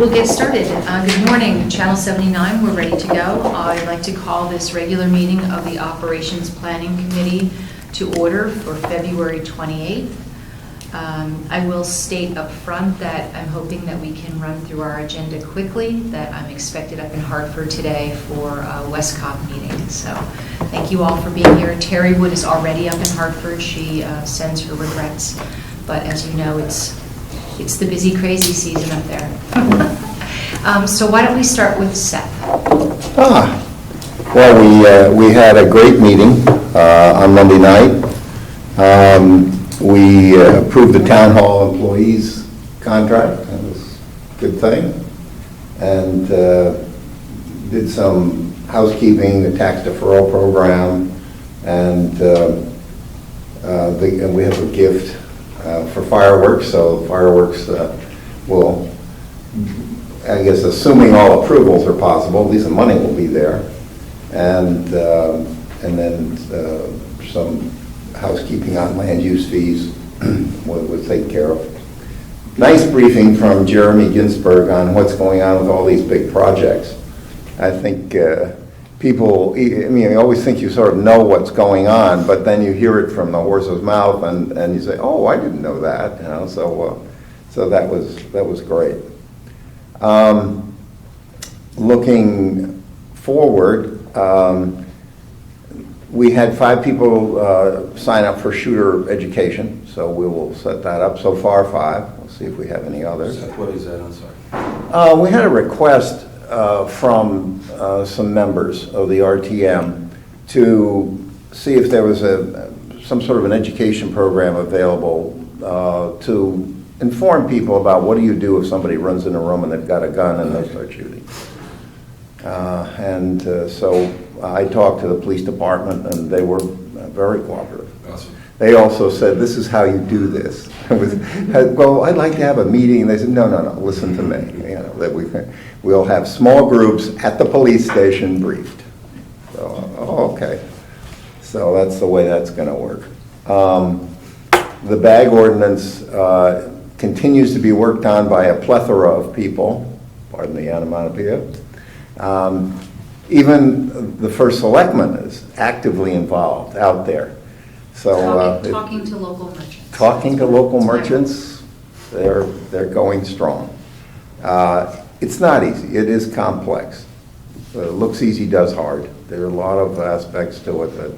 We'll get started. Good morning, Channel 79, we're ready to go. I'd like to call this regular meeting of the Operations Planning Committee to order for February 28th. I will state up front that I'm hoping that we can run through our agenda quickly, that I'm expected up in Hartford today for a Westcott meeting. So thank you all for being here. Terry Wood is already up in Hartford. She sends her regrets, but as you know, it's the busy, crazy season up there. So why don't we start with Seth? Well, we had a great meeting on Monday night. We approved the town hall employees contract. That was a good thing. And did some housekeeping, the tax deferral program, and we have a gift for fireworks. So fireworks will, I guess, assuming all approvals are possible, at least the money will be there. And then some housekeeping on land use fees was taken care of. Nice briefing from Jeremy Ginsburg on what's going on with all these big projects. I think people, I mean, I always think you sort of know what's going on, but then you hear it from the horse's mouth, and you say, "Oh, I didn't know that," you know. So that was great. Looking forward. We had 5 people sign up for shooter education, so we will set that up. So far, 5. We'll see if we have any others. What is that? I'm sorry. We had a request from some members of the RTM to see if there was some sort of an education program available to inform people about what do you do if somebody runs in a room and they've got a gun and they start shooting. So I talked to the police department, and they were very cooperative. Awesome. They also said, "This is how you do this." Well, I'd like to have a meeting. And they said, no, listen to me. You know, that we'll have small groups at the police station briefed. So, okay. So that's the way that's going to work. The bag ordinance continues to be worked on by a plethora of people. Pardon the onomatopoeia. Even the first selectman is actively involved out there. So talking to local merchants. Talking to local merchants, they're going strong. It's not easy. It is complex. Looks easy, does hard. There are a lot of aspects to it that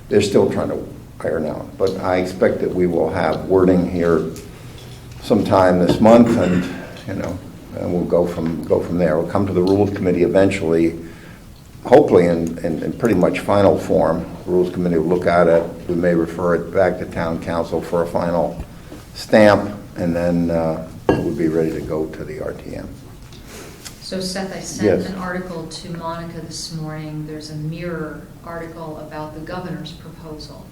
they're still trying to iron out. But I expect that we will have wording here sometime this month, and and we'll go from there. We'll come to the Rules Committee eventually, hopefully in pretty much final form. The Rules Committee will look at it. We may refer it back to Town Council for a final stamp, and then it would be ready to go to the RTM. So Seth, I sent an article to Monica this morning. There's a mirror article about the governor's proposal,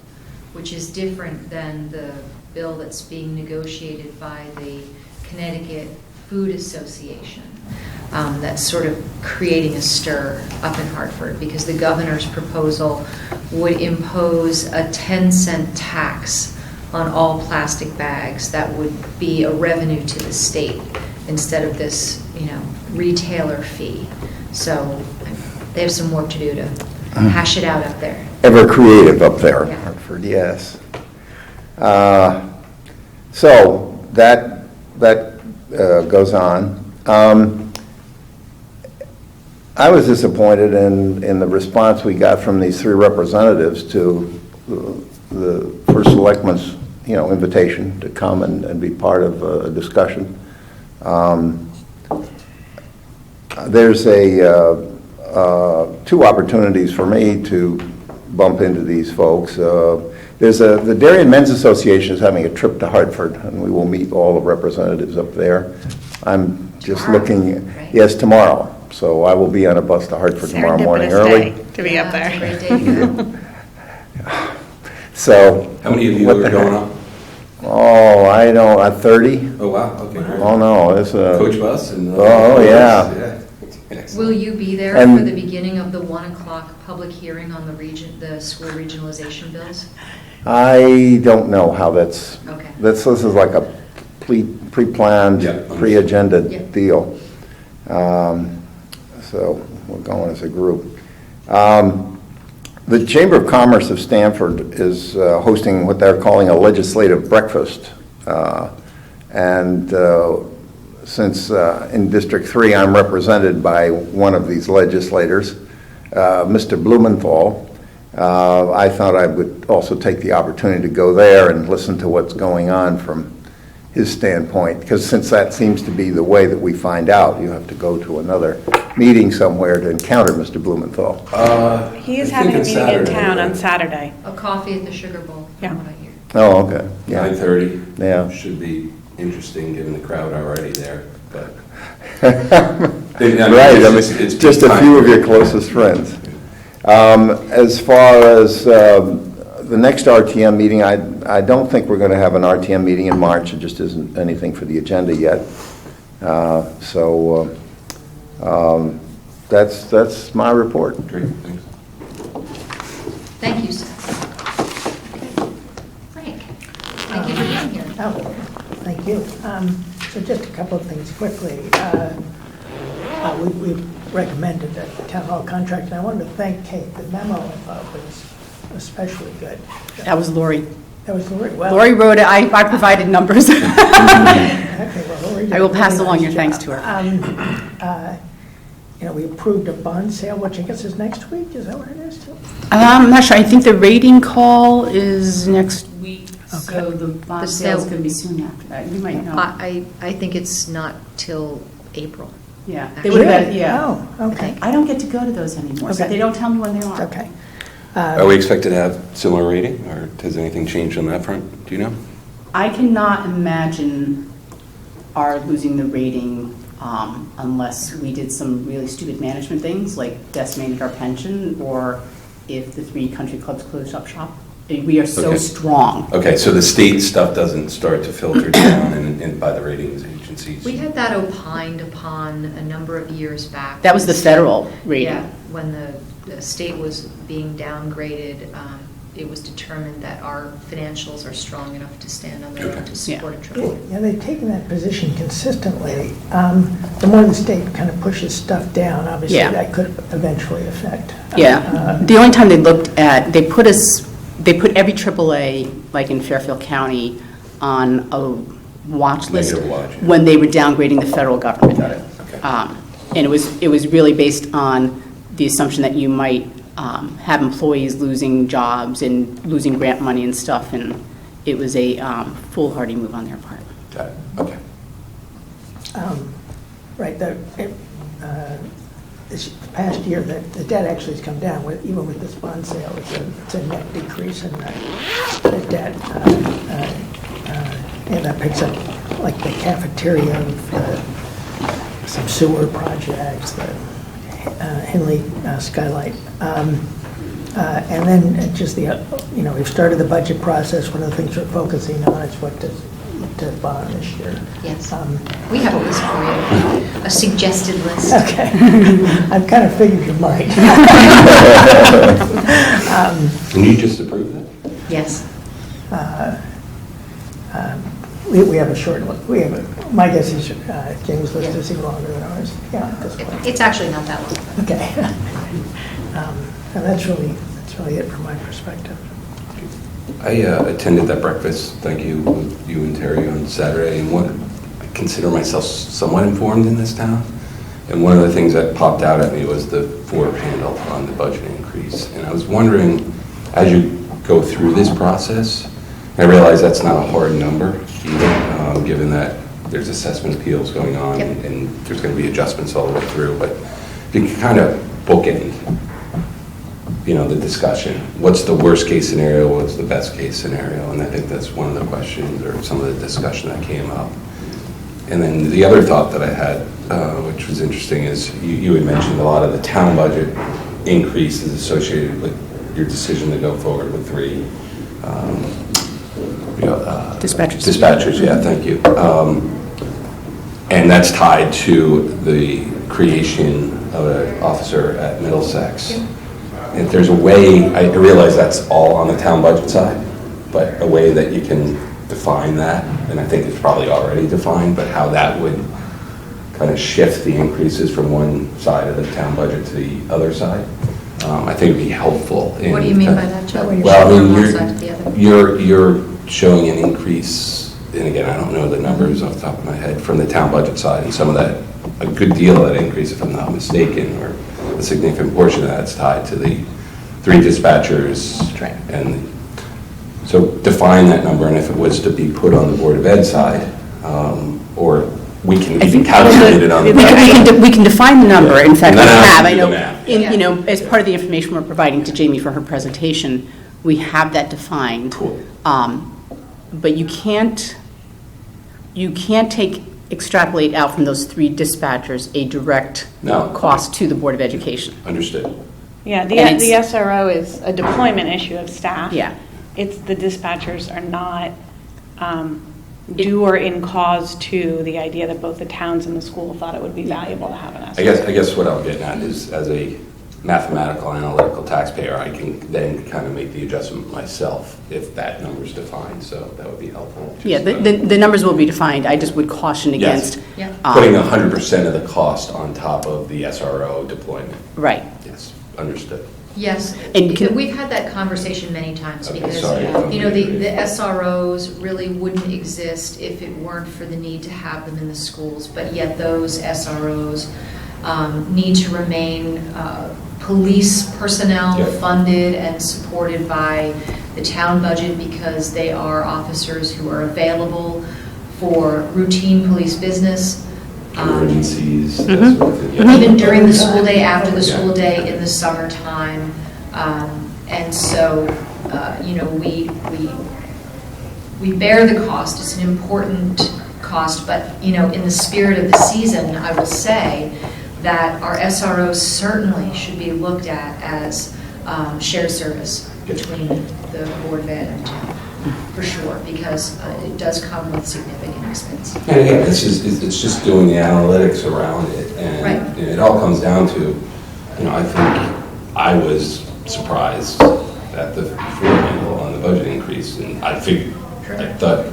which is different than the bill that's being negotiated by the Connecticut Food Association. That's sort of creating a stir up in Hartford, because the governor's proposal would impose a 10-cent tax on all plastic bags that would be a revenue to the state instead of this, retailer fee. So they have some work to do to hash it out up there. Ever creative up there, yeah. Hartford, yes. So that goes on. I was disappointed in the response we got from these 3 representatives to the first selectman's, invitation to come and be part of a discussion. There's 2 opportunities for me to bump into these folks. The Darien Men's Association is having a trip to Hartford, and we will meet all the representatives up there. I'm just Tomorrow, looking, right? yes, tomorrow. So I will be on a bus to Hartford tomorrow morning early. To be up there. It's a great day to go. So. How many of you are going up? Oh, I don't, 30? Oh, wow, okay, great. Oh, no, it's a. Coach bus and. Oh, yeah. Will you be there And- for the beginning of the 1 o'clock public hearing on the school regionalization bills? I don't know how that's. Okay. This is like a pre-planned, Yeah. pre-agenda Yeah. deal. So we're going as a group. The Chamber of Commerce of Stanford is hosting what they're calling a legislative breakfast. And since in District 3 I'm represented by one of these legislators, Mr. Blumenthal, I thought I would also take the opportunity to go there and listen to what's going on from his standpoint, because since that seems to be the way that we find out, you have to go to another meeting somewhere to encounter Mr. Blumenthal. He is having a meeting in town on Saturday. A coffee at the Sugar Bowl, Yeah. from what I hear. Oh, okay. Yeah. 9:30. Yeah. Should be interesting given the crowd already there, but. Right, I mean, it's just a few of your closest friends. As far as the next RTM meeting, I don't think we're going to have an RTM meeting in March. It just isn't anything for the agenda yet. That's my report. Great, thanks. Thank you, Seth. Frank, thank you for being here. Oh, thank you. So just a couple of things quickly. We recommended a town hall contract, and I wanted to thank Kate. The memo I thought was especially good. That was Lori. That was Lori. Well, Lori wrote it. I provided numbers. okay, well, Lori did I will a pass really along nice your thanks job. to her. We approved a bond sale, which I guess is next week. Is that what it is? I'm not sure. I think the rating call is next week, so Okay. the bond The sale is sale- going to be soon after that. You might know. I think it's not till April. Yeah. They Actually. would have, yeah. Oh, okay. I don't get to go to those anymore, so Okay. they don't tell me when they are. Okay. Are we expected to have similar rating, or has anything changed on that front? Do you know? I cannot imagine our losing the rating unless we did some really stupid management things, like decimated our pension, or if the 3 country clubs closed up shop. We are so Okay. strong. Okay, so the state stuff doesn't start to filter down and by the ratings agencies? We had that opined upon a number of years back. That was the federal rating. Yeah, when the state was being downgraded, it was determined that our financials are strong enough to stand on their own to support a triple. Yeah, they've taken that position consistently. The more the state kind of pushes stuff down, obviously, Yeah. that could eventually affect. Yeah, the only time they looked at, they put every AAA, like in Fairfield County, on a watch list Negative watch, yeah. when they were downgrading the federal government. Got it, okay. And it was really based on the assumption that you might have employees losing jobs and losing grant money and stuff, and it was a foolhardy move on their part. Got it, okay. Right, this past year, the debt actually has come down, even with this bond sale. It's a net decrease in the debt. And that picks up, like, the cafeteria, some sewer projects, the Henley Skylight. And then just we've started the budget process. One of the things we're focusing on is what to bond this year. Yes, we have a list for you, a suggested list. Okay. I've kind of figured you might. Can you just approve that? Yes. We have a short list. My guess is James' list is even longer than ours. Yeah, at this point. It's actually not that long. Okay. And that's really it from my perspective. I attended that breakfast, thank you, with you and Terry on Saturday, and I consider myself somewhat informed in this town. And one of the things that popped out at me was the 4 handle on the budget increase. And I was wondering, as you go through this process, I realize that's not a hard number either, given that there's assessment appeals going on, Yep. and there's going to be adjustments all the way through. But if you can kind of bookend the discussion. What's the worst case scenario? What's the best case scenario? And I think that's one of the questions or some of the discussion that came up. And then the other thought that I had, which was interesting, is you had mentioned a lot of the town budget increases associated with your decision to go forward with 3 Dispatchers. Dispatchers, yeah, thank you. And that's tied to the creation of an officer at Middlesex. If there's a way, I realize that's all on the town budget side, but a way that you can define that, and I think it's probably already defined, but how that would kind of shift the increases from one side of the town budget to the other side. I think it'd be helpful. What do you mean by that, Joe? Well, I mean, From one side to the other? you're showing an increase, and again, I don't know the numbers off the top of my head, from the town budget side, and some of that, a good deal of that increase, if I'm not mistaken, or a significant portion of that's tied to the 3 dispatchers. That's right. And so define that number, and if it was to be put on the Board of Ed side, or we can even calculate it on the We can define the number. In fact, we And then have. I I can do know, the math. you know, as part of the information we're providing to Jamie for her presentation, we have that defined. Cool. But you can't extrapolate out from those 3 dispatchers a direct No. cost to the Board of Education. Understood. Yeah, And the SRO is a deployment issue of staff. Yeah. It's the dispatchers are not due or in cause to the idea that both the towns and the school thought it would be valuable to have an SRO. I guess what I'm getting at is, as a mathematical, analytical taxpayer, I can then kind of make the adjustment myself if that number's defined, so that would be helpful. Yeah, the numbers will be defined. I just would caution Yes. against. Yeah. Putting 100% of the cost on top of the SRO deployment. Right. Yes, understood. Yes, And can- we've had that conversation many times Okay, because, sorry. you know, the SROs really wouldn't exist if it weren't for the need to have them in the schools, but yet those SROs need to remain police personnel Yep. funded and supported by the town budget because they are officers who are available for routine police business. Emergencies, that Mhm. sort of thing. Yeah. Even during the school day, after the Yeah. school day, in the summertime. And so, you know, we bear the cost. It's an important cost, but, you know, in the spirit of the season, I will say that our SROs certainly should be looked at as shared service between the Board of Ed and town, for sure, because it does come with significant expense. And again, it's just doing the analytics around it, Right. and it all comes down to, you know, I think I was surprised at the handle on the budget increase, and I thought,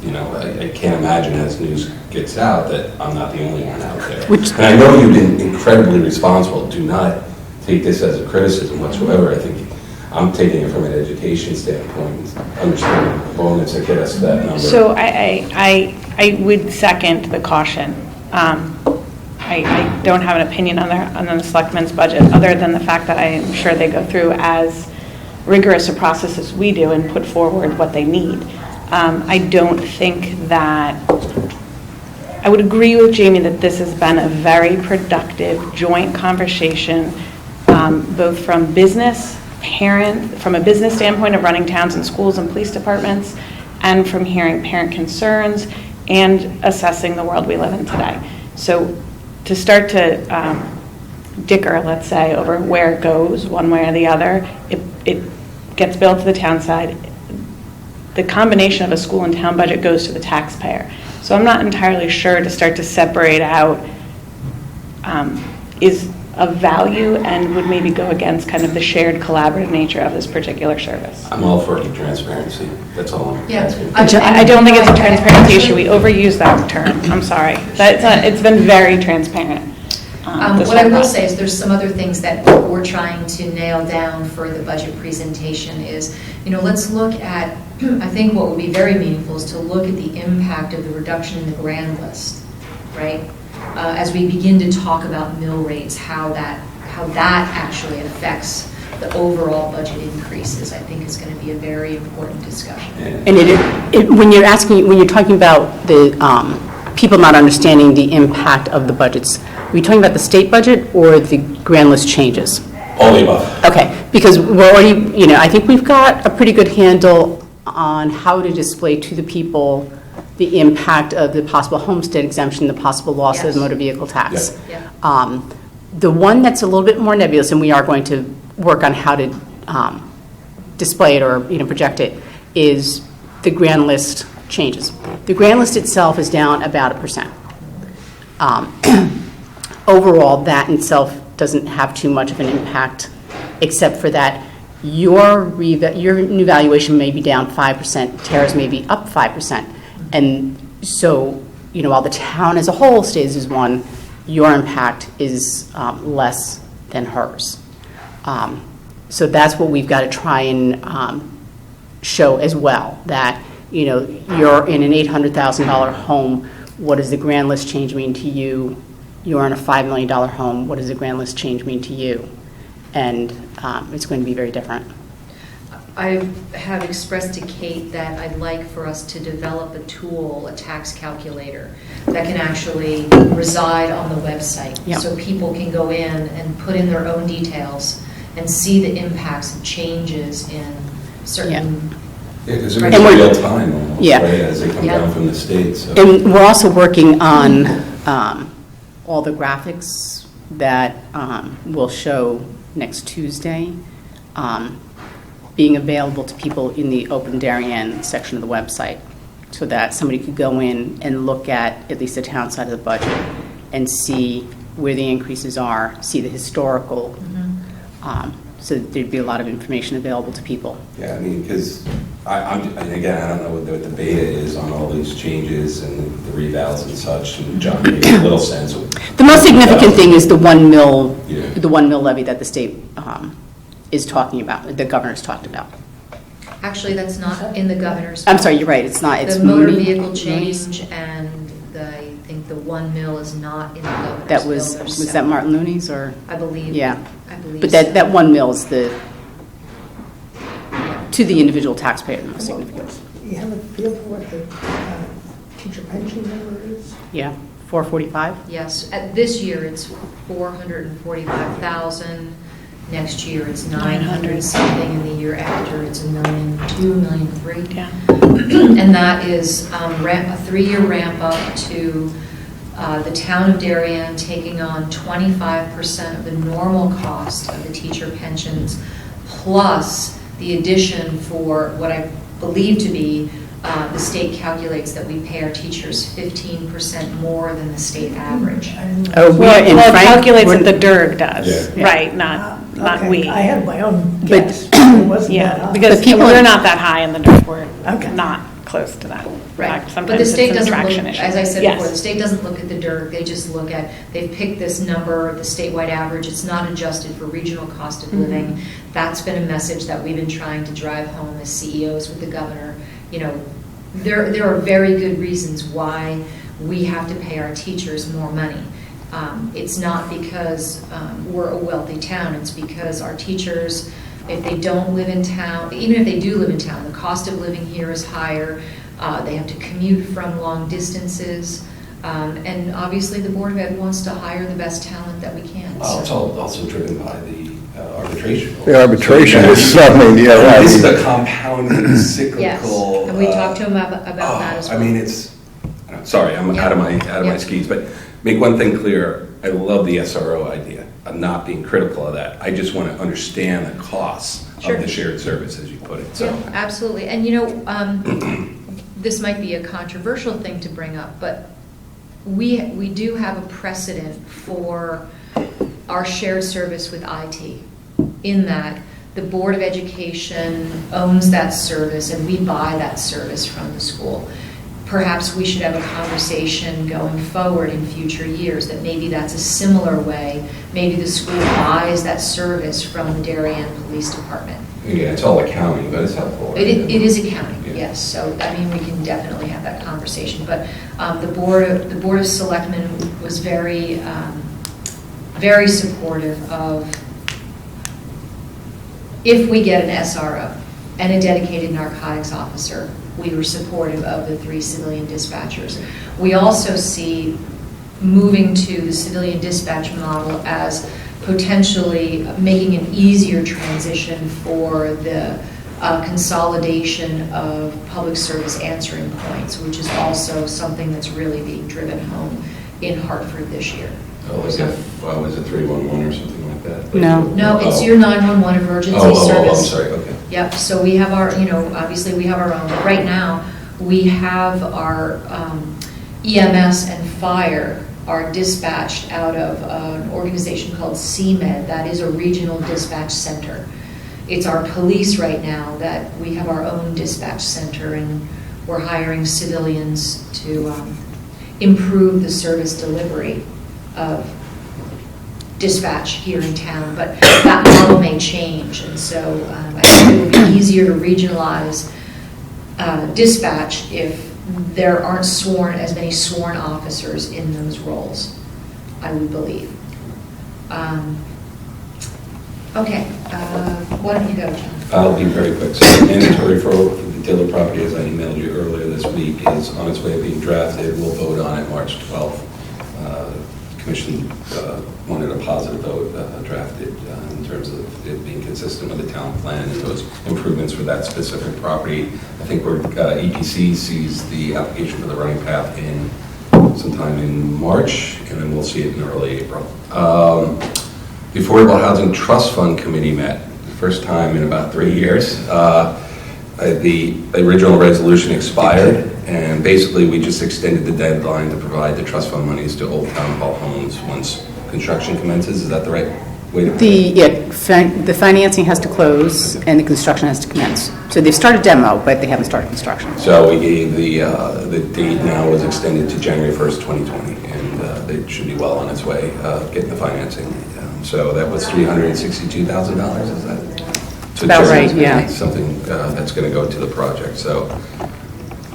you know, I can't imagine as news gets out that I'm not the only one out there. And I know you've been incredibly responsible. Do not take this as a criticism whatsoever. I think I'm taking it from an education standpoint, understanding the bonus that get us to that number. So I would second the caution. I don't have an opinion on the selectmen's budget, other than the fact that I am sure they go through as rigorous a process as we do and put forward what they need. I don't think that, I would agree with Jamie that this has been a very productive joint conversation, both from from a business standpoint of running towns and schools and police departments, and from hearing parent concerns and assessing the world we live in today. So to start to dicker, let's say, over where it goes one way or the other, it gets billed to the town side. The combination of a school and town budget goes to the taxpayer. So I'm not entirely sure to start to separate out is of value and would maybe go against kind of the shared collaborative nature of this particular service. I'm all for transparency. That's all I'm Yeah. asking. I don't think it's a transparency issue. We overuse that term. I'm sorry. It's been very transparent. this What I whole will process. say is there's some other things that we're trying to nail down for the budget presentation is, you know, let's look at, I think what would be very meaningful is to look at the impact of the reduction in the grand list, right? As we begin to talk about mill rates, how that actually affects the overall budget increases, I think is going to be a very important discussion. And when you're talking about the people not understanding the impact of the budgets, are you talking about the state budget or the grand list changes? All the above. Okay, because we're already, you know, I think we've got a pretty good handle on how to display to the people the impact of the possible homestead exemption, the possible loss of Yes. the motor vehicle tax. Yeah. The one that's a little bit more nebulous, and we are going to work on how to display it or, you know, project it, is the grand list changes. The grand list itself is down about 1%. Overall, that in itself doesn't have too much of an impact, except for that your new valuation may be down 5%, Tara's may be up 5%. And so while the town as a whole stays as one, your impact is less than hers. So that's what we've got to try and show as well, that, you're in an $800,000 home, what does the grand list change mean to you? You're in a $5 million home, what does the grand list change mean to you? And it's going to be very different. I have expressed to Kate that I'd like for us to develop a tool, a tax calculator, that can actually reside on the website. Yeah. So people can go in and put in their own details and see the impacts of changes in certain... Yeah, because they're And in we're- real time almost, Yeah. right, as they come Yeah. down from the state, so. And we're also working on all the graphics that will show next Tuesday, being available to people in the Open Darien section of the website, so that somebody could go in and look at least the town side of the budget and see where the increases are, see the historical, so that there'd be a lot of information available to people. Yeah, I mean, because and again, I don't know what the beta is on all these changes and the revals and such, and John gave me a little sense of. The most significant thing is the 1 mil, Yeah. the 1 mil levy that the state is talking about, the governor's talked about. Actually, that's not in the governor's... I'm sorry, you're right, it's not, it's The motor Mooney- vehicle Mooney's. change and I think the 1 mil is not in the governor's That bill. was They're that separate. Martin Looney's or? I believe. Yeah. I believe But so. that 1 mil is to the individual taxpayer, the most significant. You have a feel for what the teacher pension number is? Yeah, 445? Yes, at this year it's 445,000. Next year it's 900 something, and the year after it's $1.2 million, $1.3 million. Yeah. And that is a 3-year ramp up to the town of Darien taking on 25% of the normal cost of the teacher pensions, plus the addition for what I believe to be the state calculates that we pay our teachers 15% more than the state average. Oh, Well, in it Frank- calculates we're- what the DIRG does, Yeah. right, not Okay, we. I had my own But- guess. It wasn't that Yeah, high. because But people- we're not that high in the DIRG, we're Okay. not close to that. In Right, fact, but sometimes the it's state an doesn't look, attraction issue. as I said Yes. before, the state doesn't look at the DIRG, they just look at, they've picked this number, the statewide average, it's not adjusted for regional cost of living. That's been a message that we've been trying to drive home as CEOs with the governor. There are very good reasons why we have to pay our teachers more money. It's not because we're a wealthy town, it's because our teachers, if they don't live in town, even if they do live in town, the cost of living here is higher. They have to commute from long distances. And obviously, the Board of Ed wants to hire the best talent that we can. Well, it's so- also driven by the arbitration. The arbitration So, is something, yeah, right. This is a compounding cyclical. Yes, and we talked to him about that as well. I mean, sorry, I'm out of my Yeah. skis, but make one thing clear, I love the SRO idea. I'm not being critical of that. I just want to understand the costs Sure. of the shared service, as you put it, so. Yeah, absolutely. And this might be a controversial thing to bring up, but we do have a precedent for our shared service with IT, in that the Board of Education owns that service and we buy that service from the school. Perhaps we should have a conversation going forward in future years that maybe that's a similar way. Maybe the school buys that service from the Darien Police Department. Yeah, it's all accounting, but it's helpful. right? It is accounting, Yeah. yes, so, I mean, we can definitely have that conversation, but the Board of Selectmen was very, very supportive of, if we get an SRO and a dedicated narcotics officer, we were supportive of the 3 civilian dispatchers. We also see moving to the civilian dispatch model as potentially making an easier transition for the consolidation of public service answering points, which is also something that's really being driven home in Hartford this year. Oh, was it 311 or something like that? No. No, it's Oh. your 911 emergency Oh, service. I'm sorry, okay. Yep, so we have our, obviously we have our own, but right now, we have our EMS and fire are dispatched out of an organization called CMed, that is a regional dispatch center. It's our police right now that we have our own dispatch center, and we're hiring civilians to, improve the service delivery of dispatch here in town, but that model may change, and so I think it would be easier to regionalize dispatch if there aren't as many sworn officers in those roles, I would believe. Okay, why don't you go, John? I'll be very quick. So the mandatory for the Taylor property, as I emailed you earlier this week, is on its way of being drafted. We'll vote on it March 12th. Commission wanted a positive vote drafted in terms of it being consistent with the town plan and those improvements for that specific property. I think we're EPC sees the application for the running path in sometime in March, and then we'll see it in early April. The Affordable Housing Trust Fund Committee met the first time in about 3 years. The original resolution expired, and basically we just extended the deadline to provide the trust fund monies to Old Town Hall homes once construction commences. Is that the right way to put it? The financing has to close and the construction has to commence. So they've started demo, but they haven't started construction. So we gave the date now was extended to January 1st, 2020, and it should be well on its way getting the financing. So that was $362,000, is that? So about right, yeah. Something that's going to go to the project. So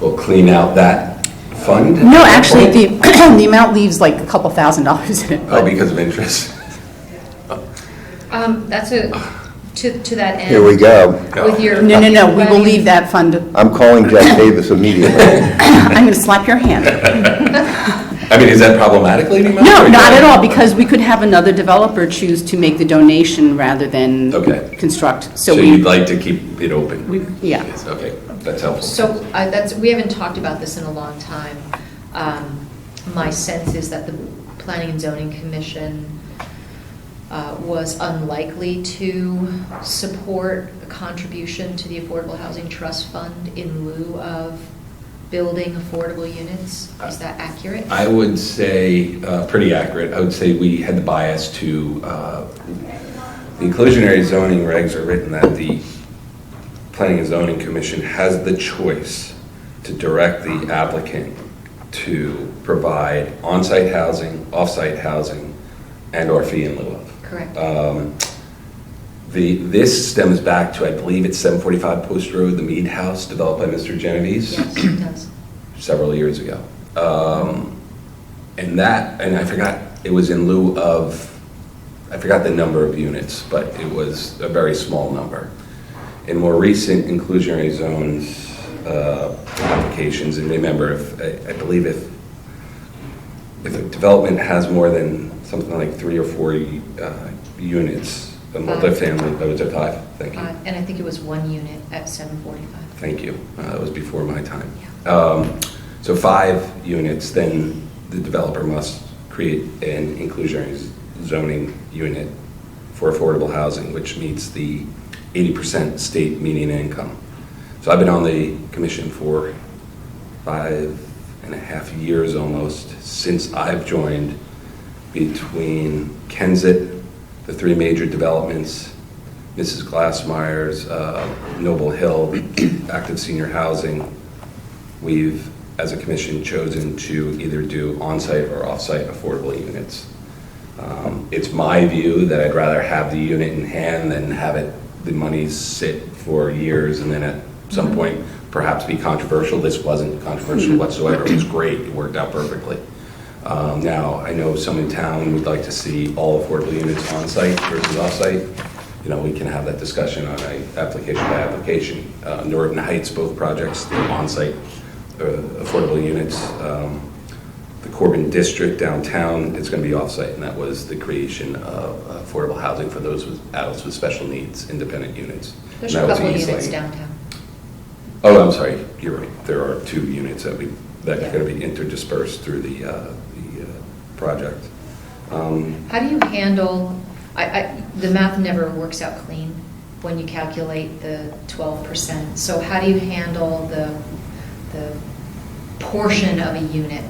we'll clean out that fund. No, actually, the amount leaves like a couple $1,000s in it. Oh, because of interest. That's to that end. Here we go. With your No, we will leave that fund. I'm calling Jeff Davis immediately. I'm going to slap your hand. I mean, is that problematic, Lady Mel? No, not at all, because we could have another developer choose to make the donation rather than construct. So you'd like to keep it open? Yeah. Yes, okay, that's helpful. So we haven't talked about this in a long time. My sense is that the Planning and Zoning Commission was unlikely to support a contribution to the Affordable Housing Trust Fund in lieu of building affordable units. Is that accurate? I would say pretty accurate. I would say we had the bias to the inclusionary zoning regs are written that the Planning and Zoning Commission has the choice to direct the applicant to provide on-site housing, off-site housing, and or fee in lieu of. Correct. This stems back to, I believe it's 745 Post Road, the Mead House developed by Mr. Genovese. Yes, it does. Several years ago. And I forgot, it was in lieu of, I forgot the number of units, but it was a very small number. In more recent inclusionary zones applications, and remember, I believe if a development has more than something like 3 or 4 units, a multifamily, that was at 5, thank you. And I think it was 1 unit at 745. Thank you, it was before my time. Yeah. So 5 units, then the developer must create an inclusionary zoning unit for affordable housing, which meets the 80% state median income. So I've been on the commission for 5.5 years almost, since I've joined, between Kensett, the 3 major developments, Mrs. Glassmeyer's, Noble Hill, active senior housing. We've, as a commission, chosen to either do on-site or off-site affordable units. It's my view that I'd rather have the unit in hand than have the money sit for years and then at some point perhaps be controversial. This wasn't controversial whatsoever. It was great. It worked out perfectly. Now, I know some in town would like to see all affordable units on-site versus off-site. You know, we can have that discussion on a application by application. Norton Heights, both projects, they're on-site affordable units. The Corbin District downtown, it's going to be off-site, and that was the creation of affordable housing for those with adults with special needs, independent units. There's a couple of units downtown. Oh, I'm sorry, you're right. There are 2 units that are going to be interdispersed through the project. How do you handle, the math never works out clean when you calculate the 12%. So how do you handle the portion of a unit?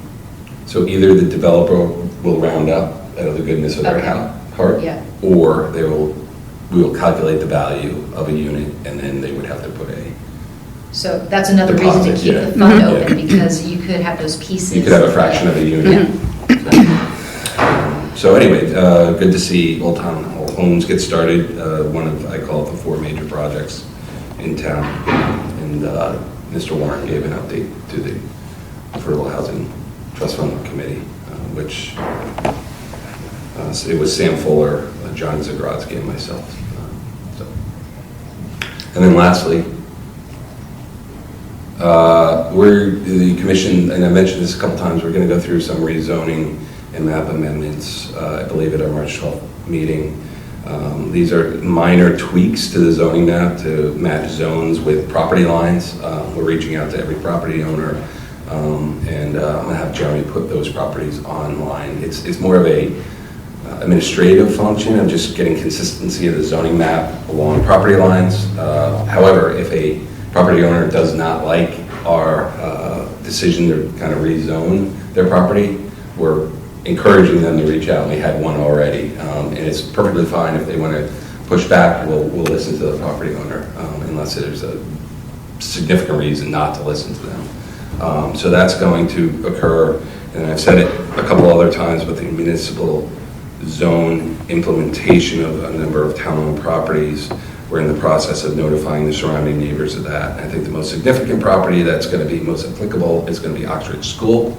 So either the developer will round up out of the goodness of their heart, or we will calculate the value of a unit, and then they would have to put a So that's another reason to Deposit, keep yeah. the fund Yeah. open, because you could have those pieces. You could have a fraction of a unit. So anyway, good to see Old Town Homes get started. One of, I call it the 4 major projects in town. And Mr. Warren gave an update to the Affordable Housing Trust Fund Committee, which it was Sam Fuller, John Zagrodzky, and myself. And then lastly, the commission, and I mentioned this a couple times, we're going to go through some rezoning and map amendments, I believe at our March 12th meeting. These are minor tweaks to the zoning map to match zones with property lines. We're reaching out to every property owner, and I'm going to have Jeremy put those properties online. It's more of a administrative function of just getting consistency of the zoning map along property lines. However, if a property owner does not like our decision to kind of rezone their property, we're encouraging them to reach out. We had one already, and it's perfectly fine if they want to push back. We'll listen to the property owner unless there's a significant reason not to listen to them. So that's going to occur, and I've said it a couple other times, but the municipal zone implementation of a number of town-owned properties, we're in the process of notifying the surrounding neighbors of that. And I think the most significant property that's going to be most applicable is going to be Oxford School.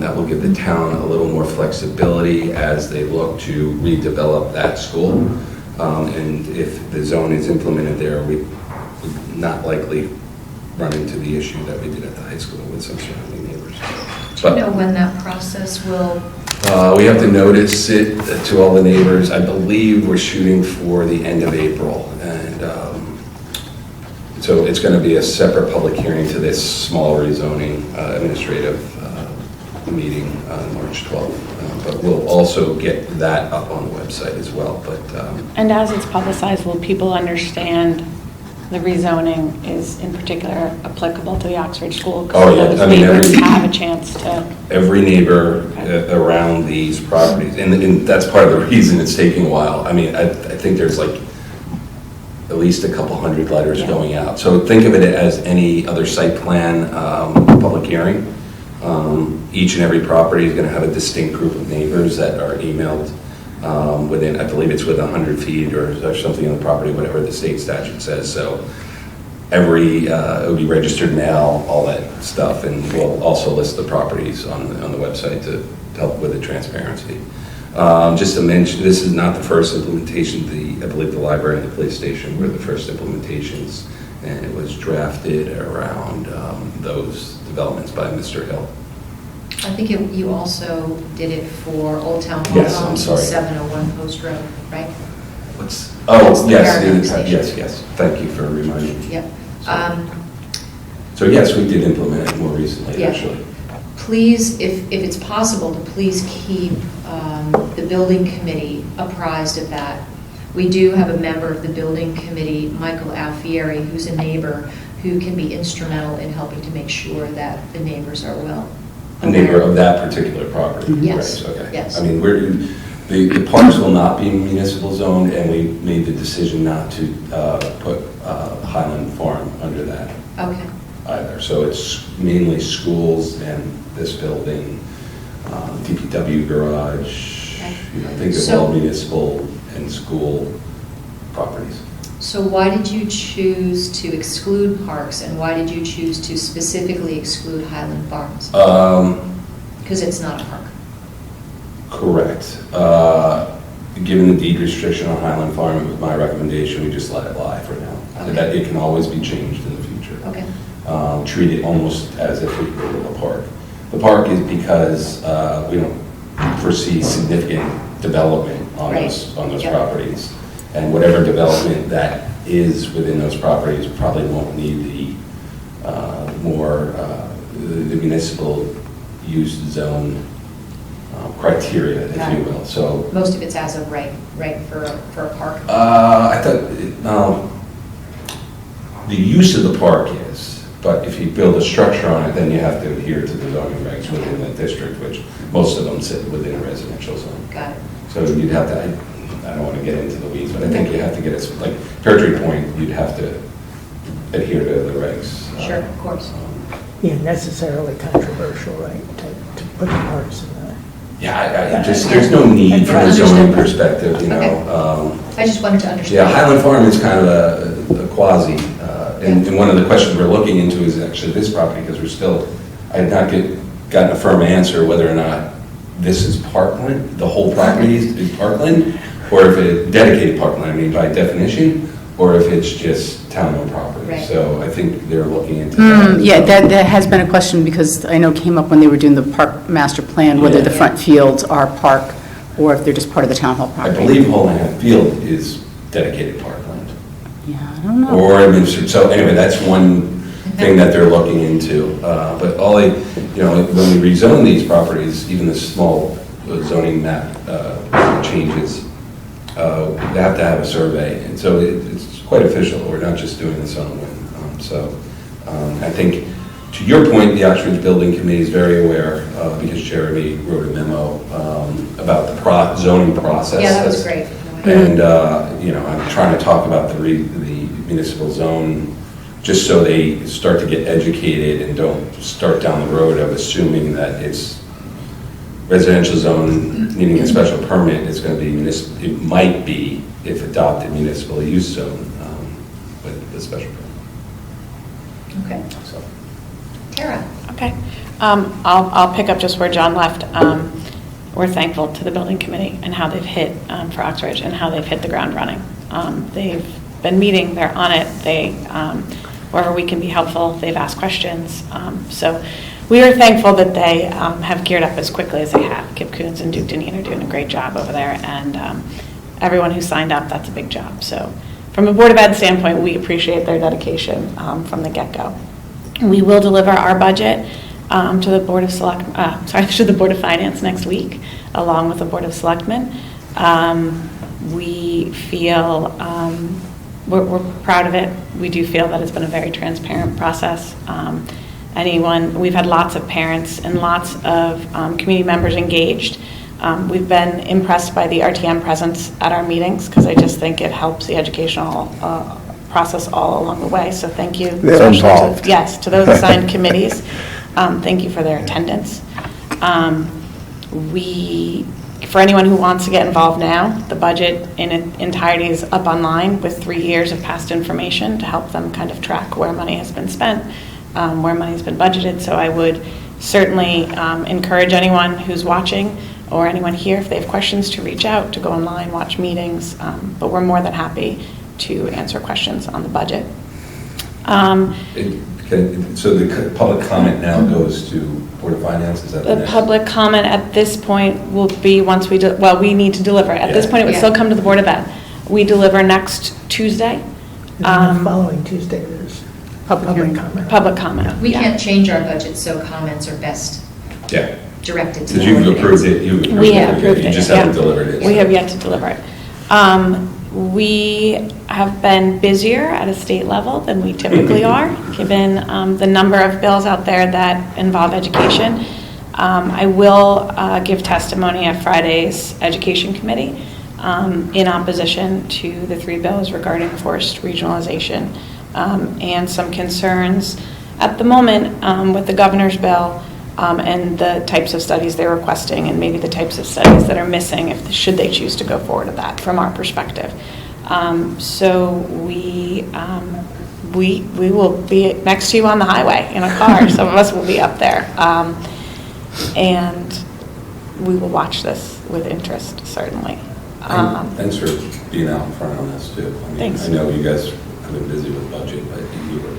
That will give the town a little more flexibility as they look to redevelop that school. And if the zone is implemented there, we would not likely run into the issue that we did at the high school with some surrounding neighbors. Do you know when that process will? We have to notice it to all the neighbors. I believe we're shooting for the end of April. And so it's going to be a separate public hearing to this small rezoning administrative meeting on March 12th. But we'll also get that up on the website as well. But And as it's publicized, will people understand the rezoning is in particular applicable to the Oxford School? Oh, yeah. Those I mean, neighbors have a chance to. every neighbor around these properties, and that's part of the reason it's taking a while. I mean, I think there's like at least a couple hundred letters going out. So think of it as any other site plan public hearing. Each and every property is going to have a distinct group of neighbors that are emailed within, I believe it's within 100 feet or something on the property, whatever the state statute says. So it will be registered mail, all that stuff, and we'll also list the properties on the website to help with the transparency. Just to mention, this is not the first implementation. I believe the library and the police station were the first implementations, and it was drafted around those developments by Mr. Hill. I think you also did it for Old Town Hall. Yes, I'm Homes, sorry. 701 Post Road, right? That's the yes, paradigm station. yes. Thank you for reminding me. Yep. So yes, we did implement it more recently, Yeah. actually. Please, if it's possible, to please keep the building committee apprised of that. We do have a member of the building committee, Michael Alfieri, who's a neighbor, who can be instrumental in helping to make sure that the neighbors are well A neighbor of that particular property. Yes, Right, okay. yes. I mean, the parks will not be municipal zoned, and we made the decision not to put Highland Farm under that Okay. either. So it's mainly schools and this building, DPW garage, think of all municipal and school properties. So why did you choose to exclude parks, and why did you choose to specifically exclude Highland Farms? Because it's not a park. Correct. Given the deed restriction on Highland Farm, it was my recommendation, we just let it lie for now. Okay. That it can always be changed in the future. Okay. Treat it almost as if it were a park. The park is because we don't foresee significant development on those Yep. properties. And whatever development that is within those properties probably won't need the the municipal use zone criteria, if you will. So Most of it's as of right for a park? I thought the use of the park is, but if you build a structure on it, then you have to adhere to the zoning regs within the district, which most of them sit within a residential zone. Got it. So you'd have to, I don't want to get into the weeds, but I think you have to get it, like Fair Trade Point, you'd have to adhere to the regs Sure, of course. Be necessarily controversial, right, to put the parks in the... Yeah, there's no need from a zoning perspective, you know. I just wanted to understand. Yeah, Highland Farm is kind of a quasi, and one of the questions we're looking into is actually this property, because I have not gotten a firm answer whether or not this is parkland, the whole property is parkland, or if it's dedicated parkland, I mean, by definition, or if it's just town-owned property. Right. So I think they're looking into that. Yeah, that has been a question, because I know it came up when they were doing the park master plan, whether the front fields are park or if they're just part of the town hall I property. believe Houlihan Field is dedicated parkland. Yeah, I don't know. Or administered, so anyway, that's one thing that they're looking into. But when we rezone these properties, even the small zoning map changes, they have to have a survey. And so it's quite official. We're not just doing this on a whim. I think, to your point, the Oxford Building Committee is very aware, because Jeremy wrote a memo about the zoning process. Yeah, that was great. And, I'm trying to talk about the municipal zone, just so they start to get educated and don't start down the road of assuming that it's residential zone needing a special permit. It's going to be, it might be, if adopted, municipal use zone with a special permit. Okay. So. Tara? Okay. I'll pick up just where John left. We're thankful to the building committee and how they've hit for Oxbridge and how they've hit the ground running. They've been meeting, they're on it, wherever we can be helpful, they've asked questions. So we are thankful that they have geared up as quickly as they have. Kip Coons and Duke Deneen are doing a great job over there, and everyone who signed up, that's a big job. So from a Board of Ed standpoint, we appreciate their dedication from the get-go. We will deliver our budget to the Board of to the Board of Finance next week, along with the Board of Selectmen. We feel we're proud of it. We do feel that it's been a very transparent process. We've had lots of parents and lots of community members engaged. We've been impressed by the RTM presence at our meetings, because I just think it helps the educational process all along the way. So thank you. They're involved. To those assigned committees. Thank you for their attendance. For anyone who wants to get involved now, the budget in its entirety is up online with 3 years of past information to help them kind of track where money has been spent, where money has been budgeted. So I would certainly encourage anyone who's watching or anyone here, if they have questions, to reach out, to go online, watch meetings. But we're more than happy to answer questions on the budget. So the public comment now goes to Board of Finance? Is that the public comment at this point will be once we need to deliver it. At this point, it would still come to the Board of Ed. We deliver next Tuesday. And the following Tuesday, there's public comment. Public comment. We can't change our budget, so comments are best directed to the Because you've board. approved it. We have approved it. You just haven't delivered it. We have yet to deliver it. We have been busier at a state level than we typically are, given the number of bills out there that involve education. I will give testimony at Friday's Education Committee in opposition to the 3 bills regarding forced regionalization and some concerns at the moment with the governor's bill and the types of studies they're requesting, and maybe the types of studies that are missing should they choose to go forward with that from our perspective. So we will be next to you on the highway in a car. Some of us will be up there. And we will watch this with interest, certainly. Thanks for being out in front on this, too. Thanks. I know you guys have been busy with budget, but you were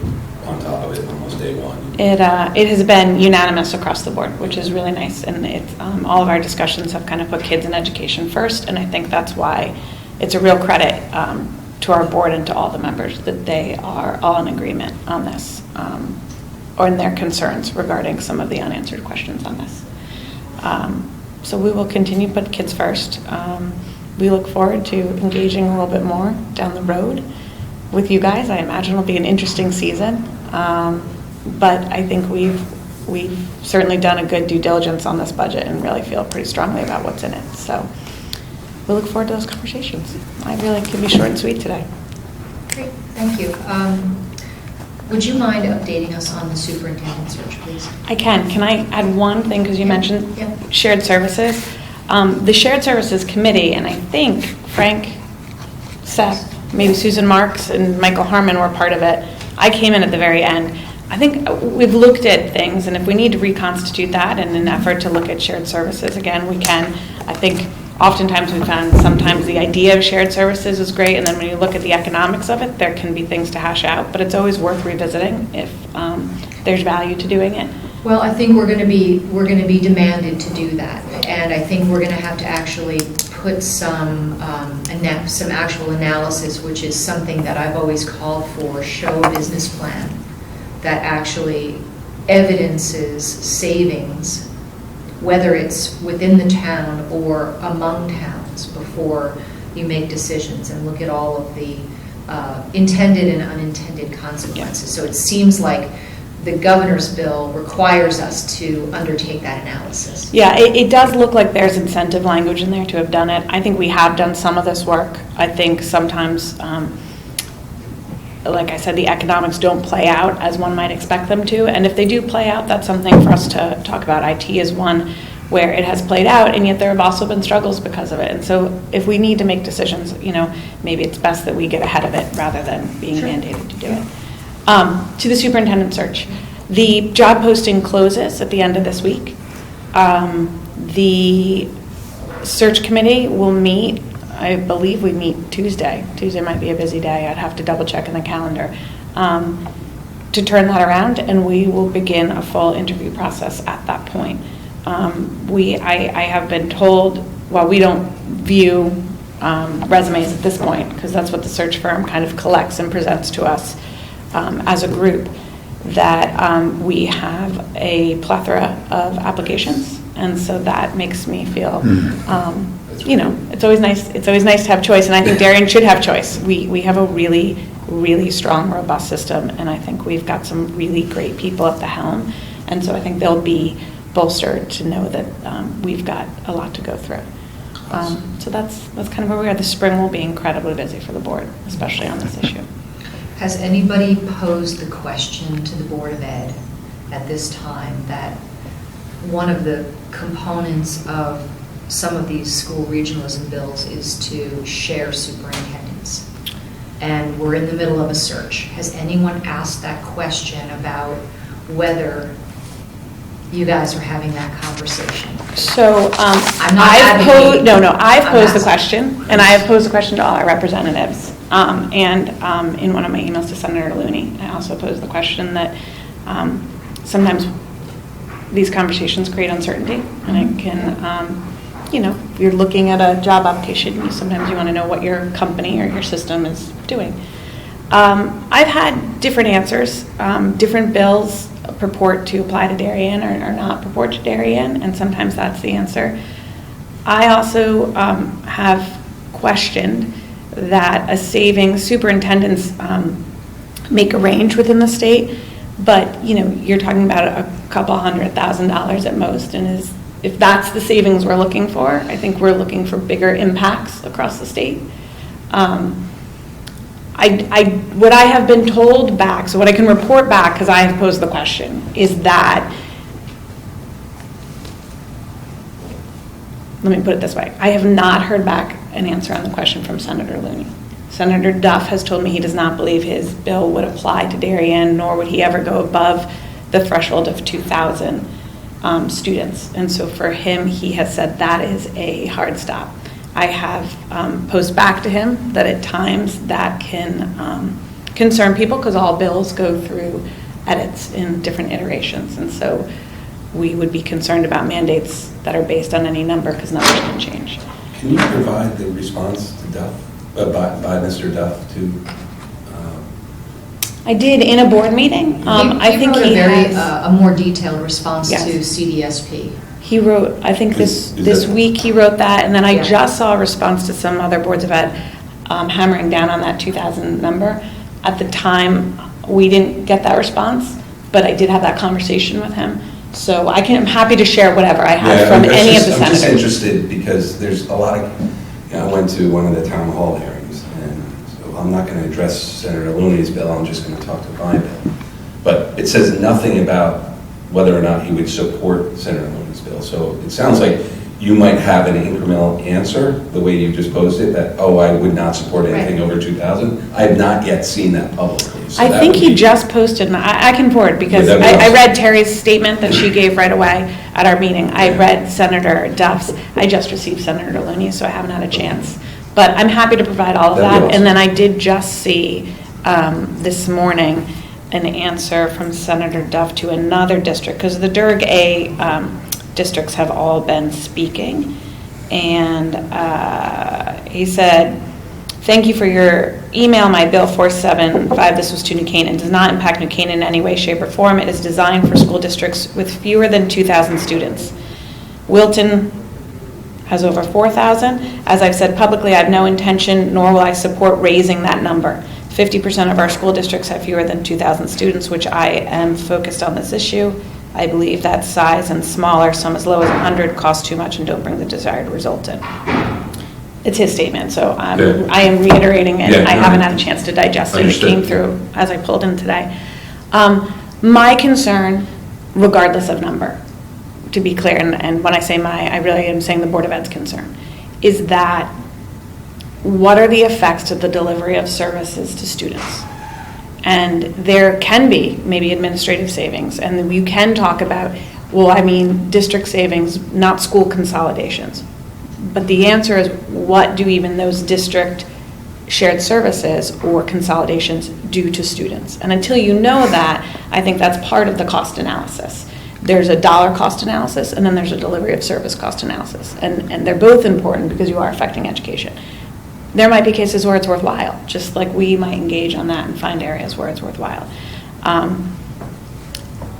on top of it almost day one. It has been unanimous across the board, which is really nice. And all of our discussions have kind of put kids in education first. And I think that's why it's a real credit to our board and to all the members that they are all in agreement on this, or in their concerns regarding some of the unanswered questions on this. So we will continue to put kids first. We look forward to engaging a little bit more down the road with you guys. I imagine it'll be an interesting season, but I think we've certainly done a good due diligence on this budget and really feel pretty strongly about what's in it. So we look forward to those conversations. I really can be short and sweet today. Great, thank you. Would you mind updating us on the superintendent search, please? I can. Can I add one thing, because you mentioned shared services? The shared services committee, and I think Frank, Seth, maybe Susan Marks, and Michael Harmon were part of it. I came in at the very end. I think we've looked at things, and if we need to reconstitute that in an effort to look at shared services again, we can. I think oftentimes we found sometimes the idea of shared services is great, and then when you look at the economics of it, there can be things to hash out, but it's always worth revisiting if there's value to doing it. Well, I think we're going to be demanded to do that, and I think we're going to have to actually put some actual analysis, which is something that I've always called for, show a business plan that actually evidences savings, whether it's within the town or among towns, before you make decisions, and look at all of the intended and unintended consequences. So it seems like the governor's bill requires us to undertake that analysis. Yeah, it does look like there's incentive language in there to have done it. I think we have done some of this work. I think sometimes, like I said, the economics don't play out as one might expect them to. And if they do play out, that's something for us to talk about. IT is one where it has played out, and yet there have also been struggles because of it. And so if we need to make decisions, maybe it's best that we get ahead of it rather than being mandated to do it. To the superintendent search. The job posting closes at the end of this week. The search committee will meet, I believe we meet Tuesday. Tuesday might be a busy day. I'd have to double check in the calendar to turn that around, and we will begin a full interview process at that point. I have been told, well, we don't view resumes at this point because that's what the search firm kind of collects and presents to us as a group, that we have a plethora of applications, and so that makes me feel, it's always nice. It's always nice to have choice, and I think Darien should have choice. We have a really, really strong, robust system, and I think we've got some really great people at the helm, and so I think they'll be bolstered to know that we've got a lot to go through. So that's kind of where we are. The spring will be incredibly busy for the board, especially on this issue. Has anybody posed the question to the Board of Ed at this time that one of the components of some of these school regionalism bills is to share superintendents? And we're in the middle of a search. Has anyone asked that question about whether you guys are having that conversation? So I'm not I've posed the asking. question, and I have posed the question to all our representatives. And in one of my emails to Senator Looney, I also posed the question that sometimes these conversations create uncertainty, and it can, if you're looking at a job application, sometimes you want to know what your company or your system is doing. I've had different answers. Different bills purport to apply to Darien or not purport to Darien, and sometimes that's the answer. I also have questioned that a savings, superintendents make a range within the state, but you're talking about a couple $100,000 at most, and if that's the savings we're looking for, I think we're looking for bigger impacts across the state. What I have been told back, so what I can report back, because I have posed the question, is that, let me put it this way, I have not heard back an answer on the question from Senator Looney. Senator Duff has told me he does not believe his bill would apply to Darien, nor would he ever go above the threshold of 2,000 students. And so for him, he has said that is a hard stop. I have posed back to him that at times that can concern people because all bills go through edits in different iterations. And so we would be concerned about mandates that are based on any number because numbers can change. Can you provide the response to Duff, by Mr. Duff to? I did in a board meeting. I think wrote he has a more detailed response Yes. to CDSP. He wrote, I think this week he wrote that, and then I just saw a response to some other boards of ed hammering down on that 2,000 number. At the time, we didn't get that response, but I did have that conversation with him. So I'm happy to share whatever I have from any of the senators. I'm just interested because there's a lot of, I went to one of the town hall hearings, and a I'm not going to address Senator Looney's bill, I'm just going to talk to my bill. But it says nothing about whether or not he would support Senator Looney's bill. So it sounds like you might have an incremental answer, the way you just posed it, that, oh, I would not support anything over 2,000. I have not yet seen that publicly. So I think he just posted, and I can forward, because Yeah, that'd be I awesome. read Terry's statement that she gave right away at our meeting. I read Senator Duff's. I just received Senator Looney, so I haven't had a chance. But I'm happy to provide all of That'd be that. awesome. And then I did just see this morning an answer from Senator Duff to another district, because the Durg A districts have all been speaking. And he said, thank you for your email. My bill 475, this was to New Canaan, does not impact New Canaan in any way, shape, or form. It is designed for school districts with fewer than 2,000 students. Wilton has over 4,000. As I've said publicly, I have no intention, nor will I support raising that number. 50% of our school districts have fewer than 2,000 students, which I am focused on this issue. I believe that size and smaller, some as low as 100, cost too much and don't bring the desired result in. It's his statement, so Yeah. I am reiterating it. Yeah, I no, haven't had a chance to digest it. It understood. came through as I pulled in today. My concern, regardless of number, to be clear, and when I say my, I really am saying the Board of Ed's concern, is that what are the effects to the delivery of services to students? And there can be maybe administrative savings, and you can talk about, well, I mean, district savings, not school consolidations. But the answer is, what do even those district shared services or consolidations do to students? And until you know that, I think that's part of the cost analysis. There's a dollar cost analysis, and then there's a delivery of service cost analysis. And they're both important because you are affecting education. There might be cases where it's worthwhile, just like we might engage on that and find areas where it's worthwhile.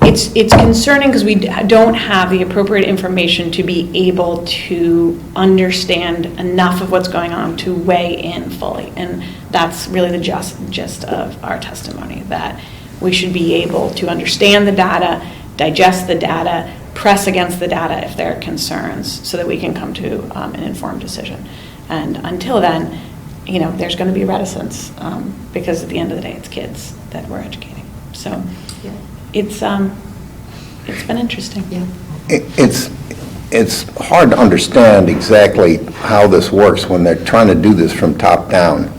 It's concerning because we don't have the appropriate information to be able to understand enough of what's going on to weigh in fully. And that's really the gist of our testimony, that we should be able to understand the data, digest the data, press against the data if there are concerns, so that we can come to an informed decision. And until then, there's going to be reticence because at the end of the day, it's kids that we're educating. So Yeah. it's been interesting. Yeah. It's hard to understand exactly how this works when they're trying to do this from top down.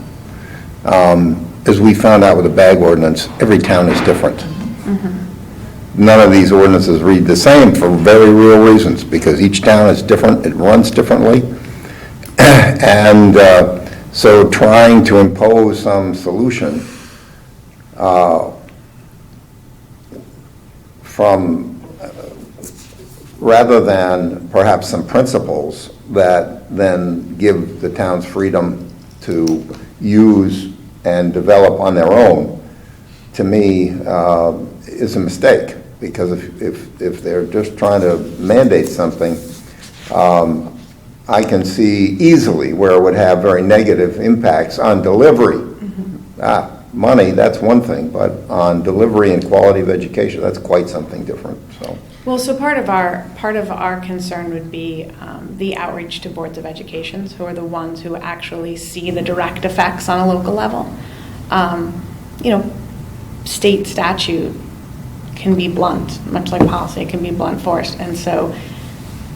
As we found out with the bag ordinance, every town is different. Mm-hmm. None of these ordinances read the same for very real reasons, because each town is different, it runs differently. And so trying to impose some solution rather than perhaps some principles that then give the towns freedom to use and develop on their own, to me, is a mistake. Because if they're just trying to mandate something, I can see easily where it would have very negative impacts on delivery. Mm-hmm. Money, that's one thing, but on delivery and quality of education, that's quite something different. Well, so part of our concern would be the outreach to boards of education, who are the ones who actually see the direct effects on a local level. State statute can be blunt, much like policy, it can be blunt force. And so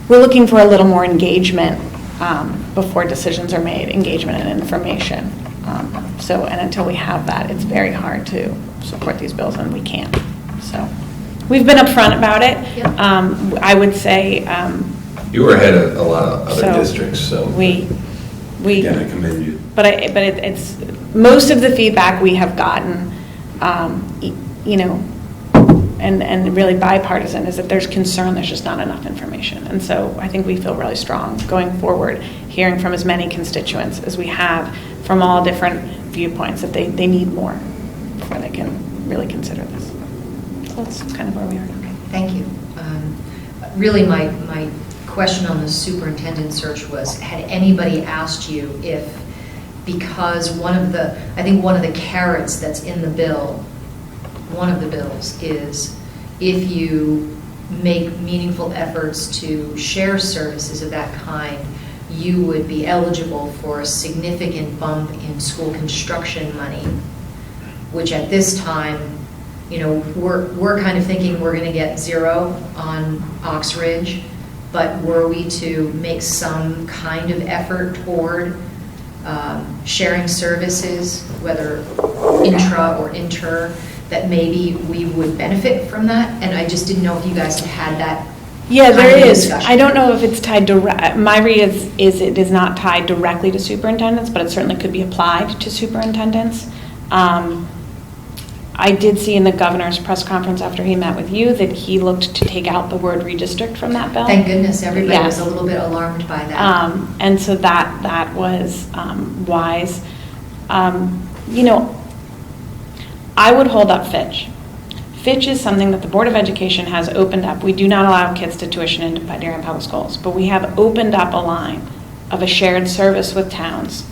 we're looking for a little more engagement before decisions are made, engagement and information. And until we have that, it's very hard to support these bills, and we can't. So we've been upfront about it. Yep. I would say. You were ahead of a lot of other So districts, so we again, I commend you. But it's most of the feedback we have gotten, and really bipartisan, is that there's concern there's just not enough information. And so I think we feel really strong going forward, hearing from as many constituents as we have from all different viewpoints, that they need more before they can really consider this. So that's kind of where we are now. Thank you. Really, my question on the superintendent search was, had anybody asked you if, because one of the carrots that's in the bill, one of the bills, is if you make meaningful efforts to share services of that kind, you would be eligible for a significant bump in school construction money, which at this time, you know, we're kind of thinking we're going to get 0 on Ox Ridge, but were we to make some kind of effort toward sharing services, whether intra or inter, that maybe we would benefit from that? And I just didn't know if you guys had that. Yeah, there is. Discussion. I don't know if it's tied direct. My read is it is not tied directly to superintendents, but it certainly could be applied to superintendents. I did see in the governor's press conference after he met with you that he looked to take out the word redistrict from that bill. Thank goodness, everybody Yes. was a little bit alarmed by that. And so that was wise. You know, I would hold up Fitch. Fitch is something that the Board of Education has opened up. We do not allow kids to tuition into Darien Public Schools, but we have opened up a line of a shared service with towns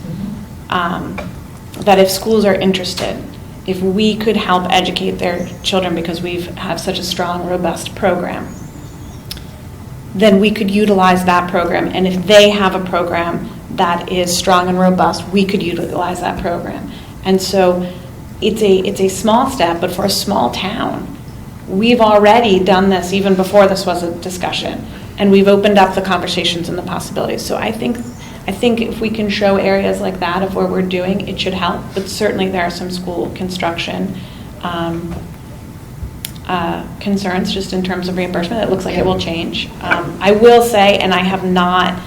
that if schools are interested, if we could help educate their children because we have such a strong, robust program, then we could utilize that program. And if they have a program that is strong and robust, we could utilize that program. And so it's a small step, but for a small town, we've already done this even before this was a discussion. And we've opened up the conversations and the possibilities. So I think if we can show areas like that of where we're doing, it should help. But certainly there are some school construction concerns just in terms of reimbursement. It looks like it will change. I will say, and I have not,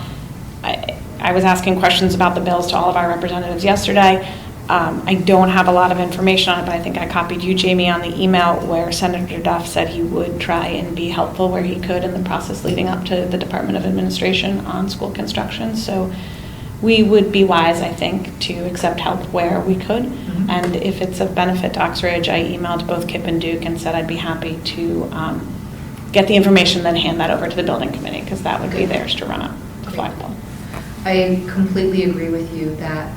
I was asking questions about the bills to all of our representatives yesterday. I don't have a lot of information on it, but I think I copied you, Jamie, on the email where Senator Duff said he would try and be helpful where he could in the process leading up to the Department of Administration on school construction. So we would be wise, I think, to accept help where we could. Mm-hmm. And if it's of benefit to Ox Ridge, I emailed both Kip and Duke and said I'd be happy to get the information, then hand that over to the building committee, because that would be theirs to run up the flagpole. I completely agree with you that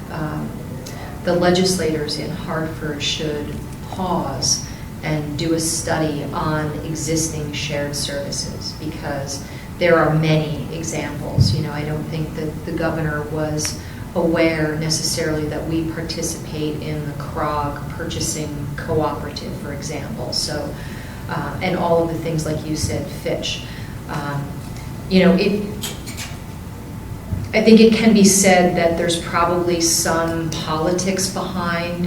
the legislators in Hartford should pause and do a study on existing shared services, because there are many examples. You know, I don't think that the governor was aware necessarily that we participate in the CROG purchasing cooperative, for example. So, and all of the things like you said, Fitch. You know, I think it can be said that there's probably some politics behind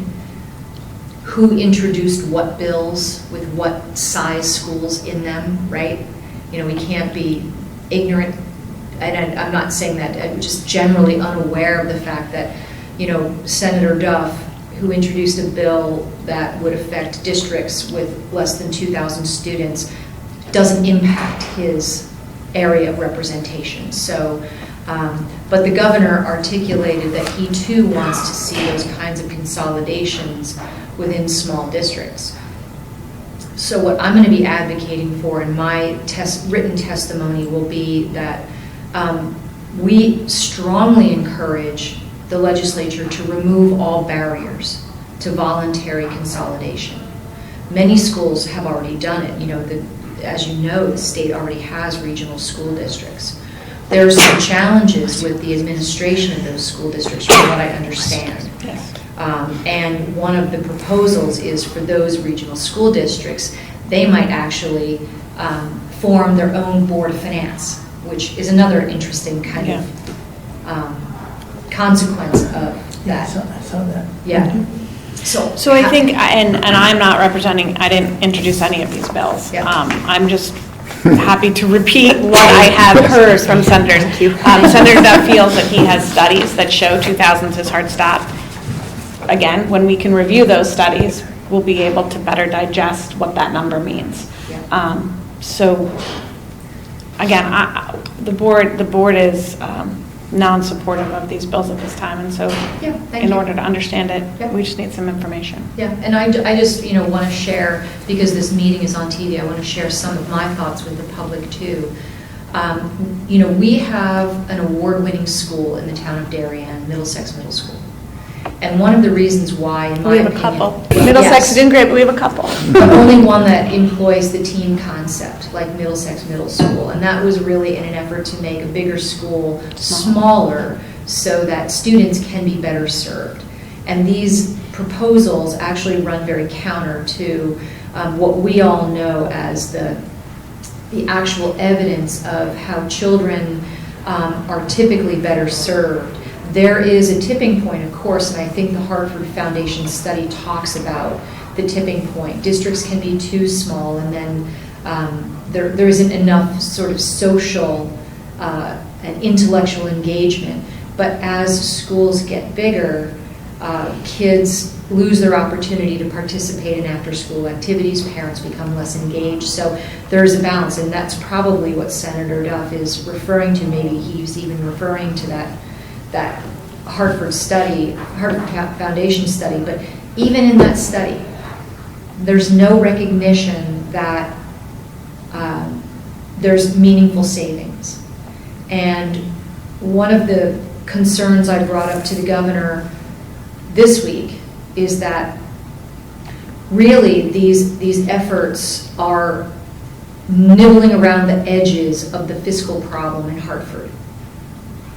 who introduced what bills with what size schools in them, right? You know, we can't be ignorant, and I'm not saying that, I'm just generally unaware of the fact that, you know, Senator Duff, who introduced a bill that would affect districts with less than 2,000 students, doesn't impact his area of representation. So, but the governor articulated that he too wants to see those kinds of consolidations within small districts. So what I'm going to be advocating for in my written testimony will be that we strongly encourage the legislature to remove all barriers to voluntary consolidation. Many schools have already done it. You know, as you know, the state already has regional school districts. There are some challenges with the administration of those school districts, from what I understand. Yes. And one of the proposals is for those regional school districts, they might actually form their own board of finance, which is another interesting kind of consequence of that. I saw that. Yeah. Mm-hmm. So I think, and I'm not representing, I didn't introduce any of these bills. Yeah. I'm just happy to repeat what I have heard from Senator. Senator Duff feels that he has studies that show 2000s is hard stop. Again, when we can review those studies, we'll be able to better digest what that number means. Yeah. So, again, the board is non-supportive of these bills at this time, and so in order to understand it, we just need some information. Yeah, and I just want to share, because this meeting is on TV, I want to share some of my thoughts with the public too. We have an award-winning school in the town of Darien, Middlesex Middle School. And one of the reasons why, in my We have a opinion. couple. Well, Middlesex yes, didn't great, but we have a couple. but only one that employs the team concept, like Middlesex Middle School. And that was really in an effort to make a bigger school smaller so that students can be better served. And these proposals actually run very counter to what we all know as the actual evidence of how children are typically better served. There is a tipping point, of course, and I think the Hartford Foundation study talks about the tipping point. Districts can be too small, and then there isn't enough sort of social and intellectual engagement. But as schools get bigger, kids lose their opportunity to participate in after-school activities, parents become less engaged, so there's a balance, and that's probably what Senator Duff is referring to. Maybe he's even referring to that Hartford study, Hartford Foundation study, but even in that study, there's no recognition that there's meaningful savings. And one of the concerns I brought up to the governor this week is that really these efforts are nibbling around the edges of the fiscal problem in Hartford.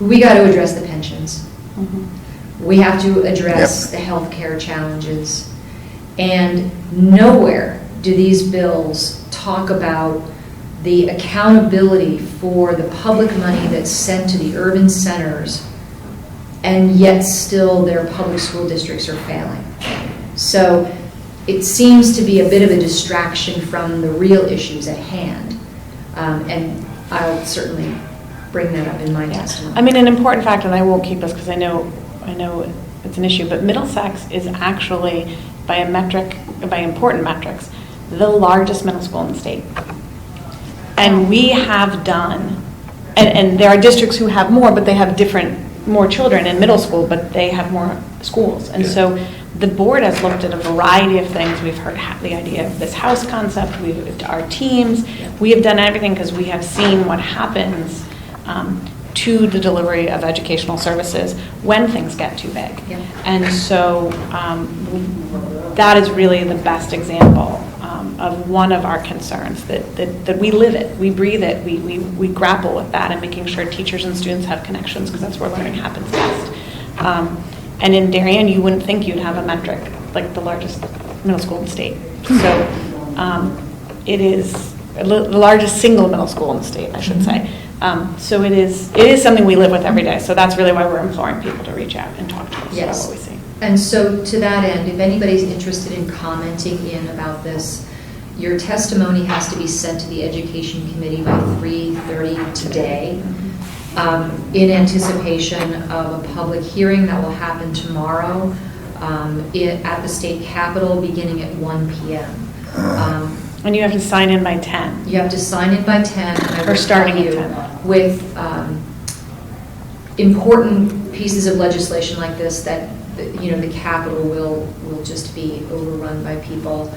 We got to address the pensions. Mm-hmm. We have to address the health care challenges. And nowhere do these bills talk about the accountability for the public money that's sent to the urban centers, and yet still their public school districts are failing. So it seems to be a bit of a distraction from the real issues at hand. And I'll certainly bring that up in my testimony. I mean, an important fact, and I won't keep this because I know it's an issue, but Middlesex is actually, by important metrics, the largest middle school in the state. And we have done, and there are districts who have more, but they have more children in middle school, but they have more schools. And so the board has looked at a variety of things. We've heard the idea of this house concept, our teams. We have done everything because we have seen what happens to the delivery of educational services when things get too big. Yeah. And so that is really the best example of one of our concerns, that we live it, we breathe it, we grapple with that, and making sure teachers and students have connections, because that's where learning happens best. And in Darien, you wouldn't think you'd have a metric like the largest middle school in the state. So it is the largest single middle school in the state, I should say. So it is something we live with every day. So that's really why we're imploring people to reach out and talk to us about what we see. And so to that end, if anybody's interested in commenting in about this, your testimony has to be sent to the Education Committee by 3:30 today, in anticipation of a public hearing that will happen tomorrow at the state capitol beginning at 1 p.m. And you have to sign in by 10. You have to sign in by 10. And I will or starting tell at 10. With important pieces of legislation like this that the Capitol will just be overrun by people.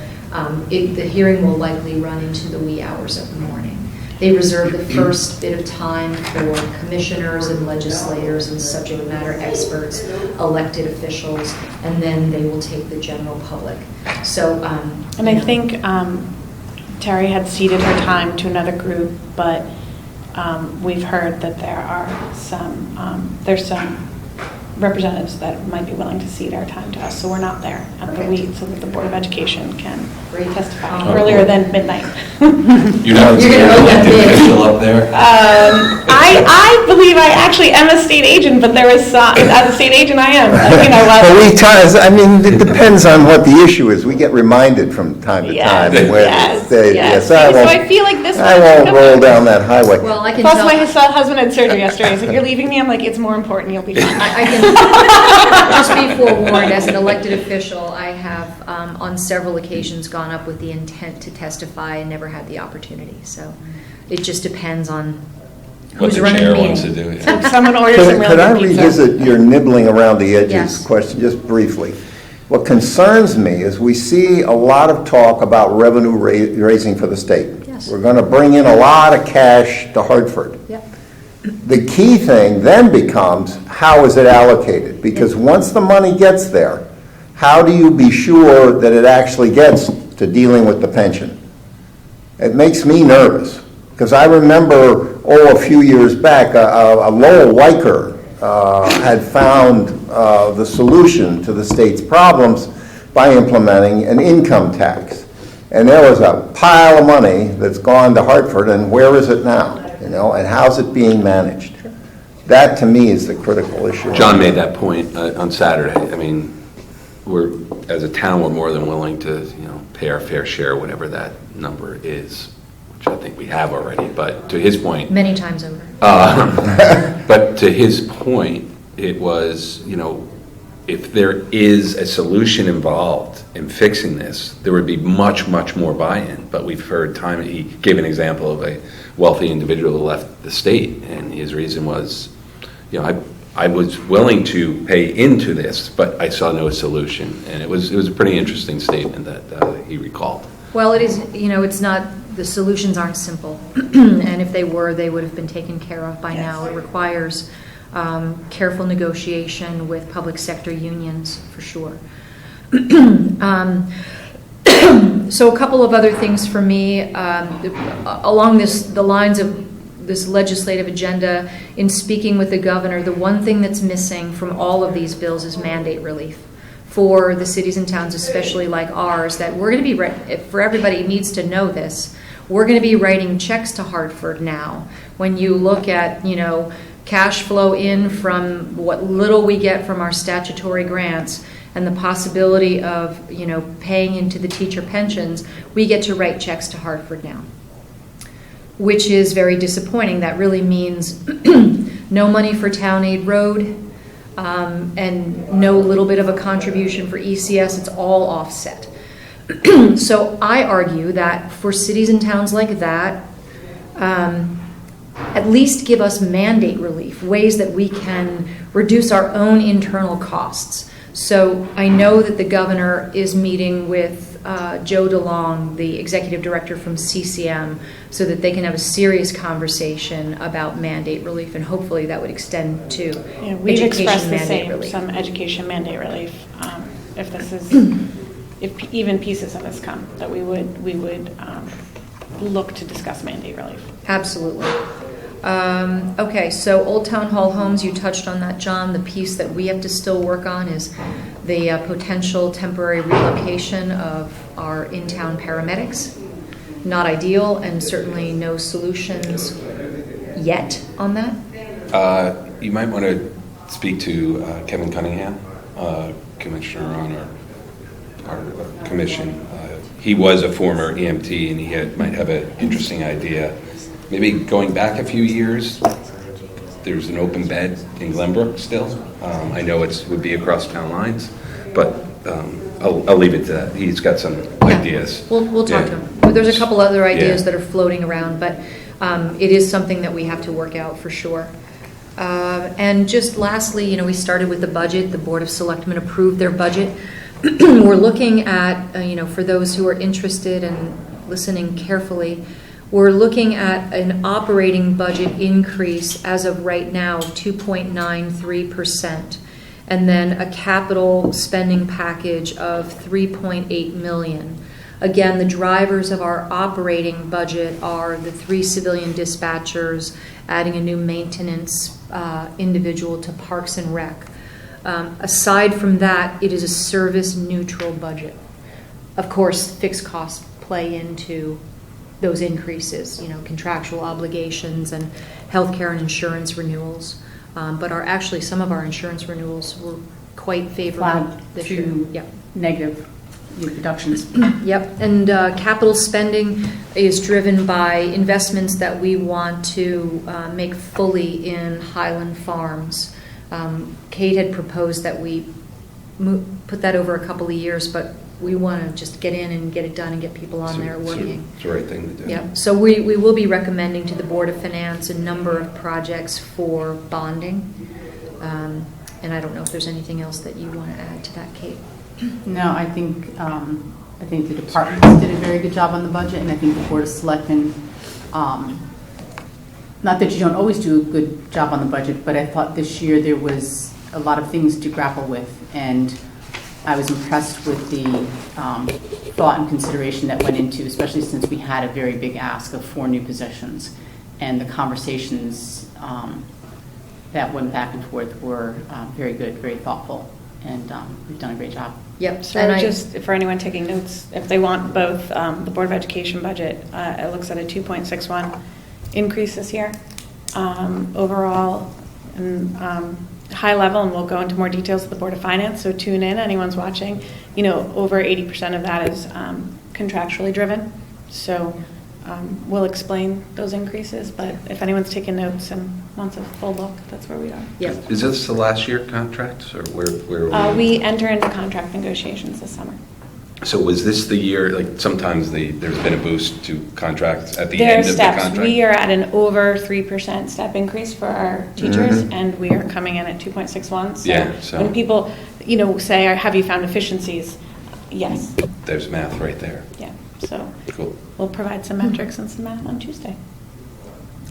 The hearing will likely run into the wee hours of the morning. They reserve the first bit of time for commissioners and legislators and subject matter experts, elected officials, and then they will take the general public. So, and I think Terry had ceded her time to another group, but we've heard that there's some representatives that might be willing to cede our time to us, so we're not there at the week, so that the Board of Education can testify earlier than midnight. You're not an elected official up there? I believe I actually am a state agent, but there is, as a state agent I am. It depends on what the issue is. We get reminded from time to time. Yes. So I feel like this I won't roll down that highway. Well, I can Plus, tell. my husband had surgery yesterday. He's like, "You're leaving me?" I'm like, "It's more important. You'll be fine." I can just be forewarned, as an elected official, I have on several occasions gone up with the intent to testify and never had the opportunity. So it just depends on what who's the running chair the wants meeting. to do. Yeah. Someone orders some real Could I good pizza. revisit your nibbling around the edges Yes. question just briefly? What concerns me is we see a lot of talk about revenue raising for the state. Yes. We're going to bring in a lot of cash to Hartford. Yep. The key thing then becomes, how is it allocated? Because once the money gets there, how do you be sure that it actually gets to dealing with the pension? It makes me nervous, because I remember, a few years back, a Lowell Weicker had found the solution to the state's problems by implementing an income tax. And there was a pile of money that's gone to Hartford, and where is it now? And how's it being managed? That, to me, is the critical issue. John made that point on Saturday. I mean, as a town, we're more than willing to, pay our fair share, whatever that number is, which I think we have already. But to his point, Many times over. but to his point, it was, if there is a solution involved in fixing this, there would be much, much more buy-in. But we've heard time, he gave an example of a wealthy individual who left the state, and his reason was, I was willing to pay into this, but I saw no solution. And it was a pretty interesting statement that he recalled. Well, it is, it's not, the solutions aren't simple. And if they were, they would have been taken care of by now. It requires careful negotiation with public sector unions, for sure. So a couple of other things for me, along the lines of this legislative agenda, in speaking with the governor, the one thing that's missing from all of these bills is mandate relief for the cities and towns, especially like ours, that we're going to be, for everybody needs to know this, we're going to be writing checks to Hartford now. When you look at, cash flow in from what little we get from our statutory grants and the possibility of, paying into the teacher pensions, we get to write checks to Hartford now, which is very disappointing. That really means no money for Town Aid Road and no little bit of a contribution for ECS. It's all offset. So I argue that for cities and towns like that, at least give us mandate relief, ways that we can reduce our own internal costs. So I know that the governor is meeting with Joe DeLong, the executive director from CCM, so that they can have a serious conversation about mandate relief, and hopefully that would extend to we've expressed education the mandate same, relief. some education mandate relief. If this is, if even pieces of this come, that we would look to discuss mandate relief. Absolutely. Okay, so Old Town Hall homes, you touched on that, John. The piece that we have to still work on is the potential temporary relocation of our in-town paramedics. Not ideal, and certainly no solutions yet on that. You might want to speak to Kevin Cunningham, commissioner on our commission. He was a former EMT, and he might have an interesting idea. Maybe going back a few years, there's an open bed in Glenbrook still. I know it would be across town lines, but I'll leave it to that. He's got some ideas. We'll talk to him. There's a couple other ideas that are floating around, but it is something that we have to work out for sure. And just lastly, we started with the budget. The Board of Selectmen approved their budget. We're looking at, for those who are interested and listening carefully, we're looking at an operating budget increase as of right now of 2.93%, and then a capital spending package of $3.8 million. Again, the drivers of our operating budget are the 3 civilian dispatchers, adding a new maintenance individual to Parks and Rec. Aside from that, it is a service-neutral budget. Of course, fixed costs play into those increases, contractual obligations and healthcare and insurance renewals. But actually some of our insurance renewals were quite favorable this year. Yep. Negative reductions. Yep, and capital spending is driven by investments that we want to make fully in Highland Farms. Kate had proposed that we put that over a couple of years, but we want to just get in and get it done and get people on there working. It's the right thing to do. Yeah. So we will be recommending to the Board of Finance a number of projects for bonding. And I don't know if there's anything else that you want to add to that, Kate. No, I think the departments did a very good job on the budget, and I think the Board of Selectmen not that you don't always do a good job on the budget, but I thought this year there was a lot of things to grapple with, and I was impressed with the thought and consideration that went into, especially since we had a very big ask of 4 new positions, and the conversations that went back and forth were very good, very thoughtful, and we've done a great job. Yep. So And just for anyone taking notes, if they want both, the Board of Education budget, it looks at a 2.61 increase this year. Overall, and high level, and we'll go into more details of the Board of Finance, so tune in, anyone's watching. You know, over 80% of that is contractually driven, so we'll explain those increases, but if anyone's taking notes and wants a full look, that's where we are. Yep. Is this the last year contract, or where are we? We enter into contract negotiations this summer. So was this the year, like sometimes there's been a boost to contracts at the There are end of the steps. contract? We are at an over 3% step increase for our teachers, and we are coming in at 2.61. So When people, you know, say, have you found efficiencies? Yes. There's math right there. Yeah. So Cool. we'll provide some metrics and some math on Tuesday.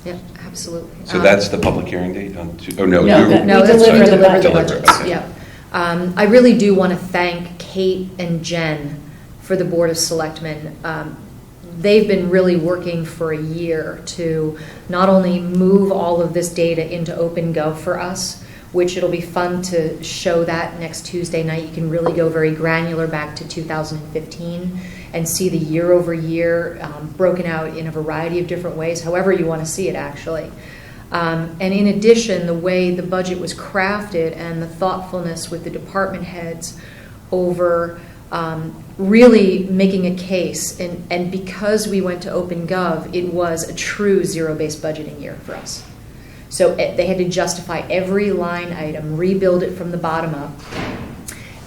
Yep, absolutely. So that's the public hearing date on Tuesday? Oh, no. No, you- No, We that's deliver we the deliver the budget. budgets, Okay. yep. I really do want to thank Kate and Jen for the Board of Selectmen. They've been really working for a year to not only move all of this data into OpenGov for us, which it'll be fun to show that next Tuesday night. You can really go very granular back to 2015 and see the year over year broken out in a variety of different ways, however you want to see it actually. And in addition, the way the budget was crafted and the thoughtfulness with the department heads over really making a case, and because we went to OpenGov, it was a true zero-based budgeting year for us. So they had to justify every line item, rebuild it from the bottom up,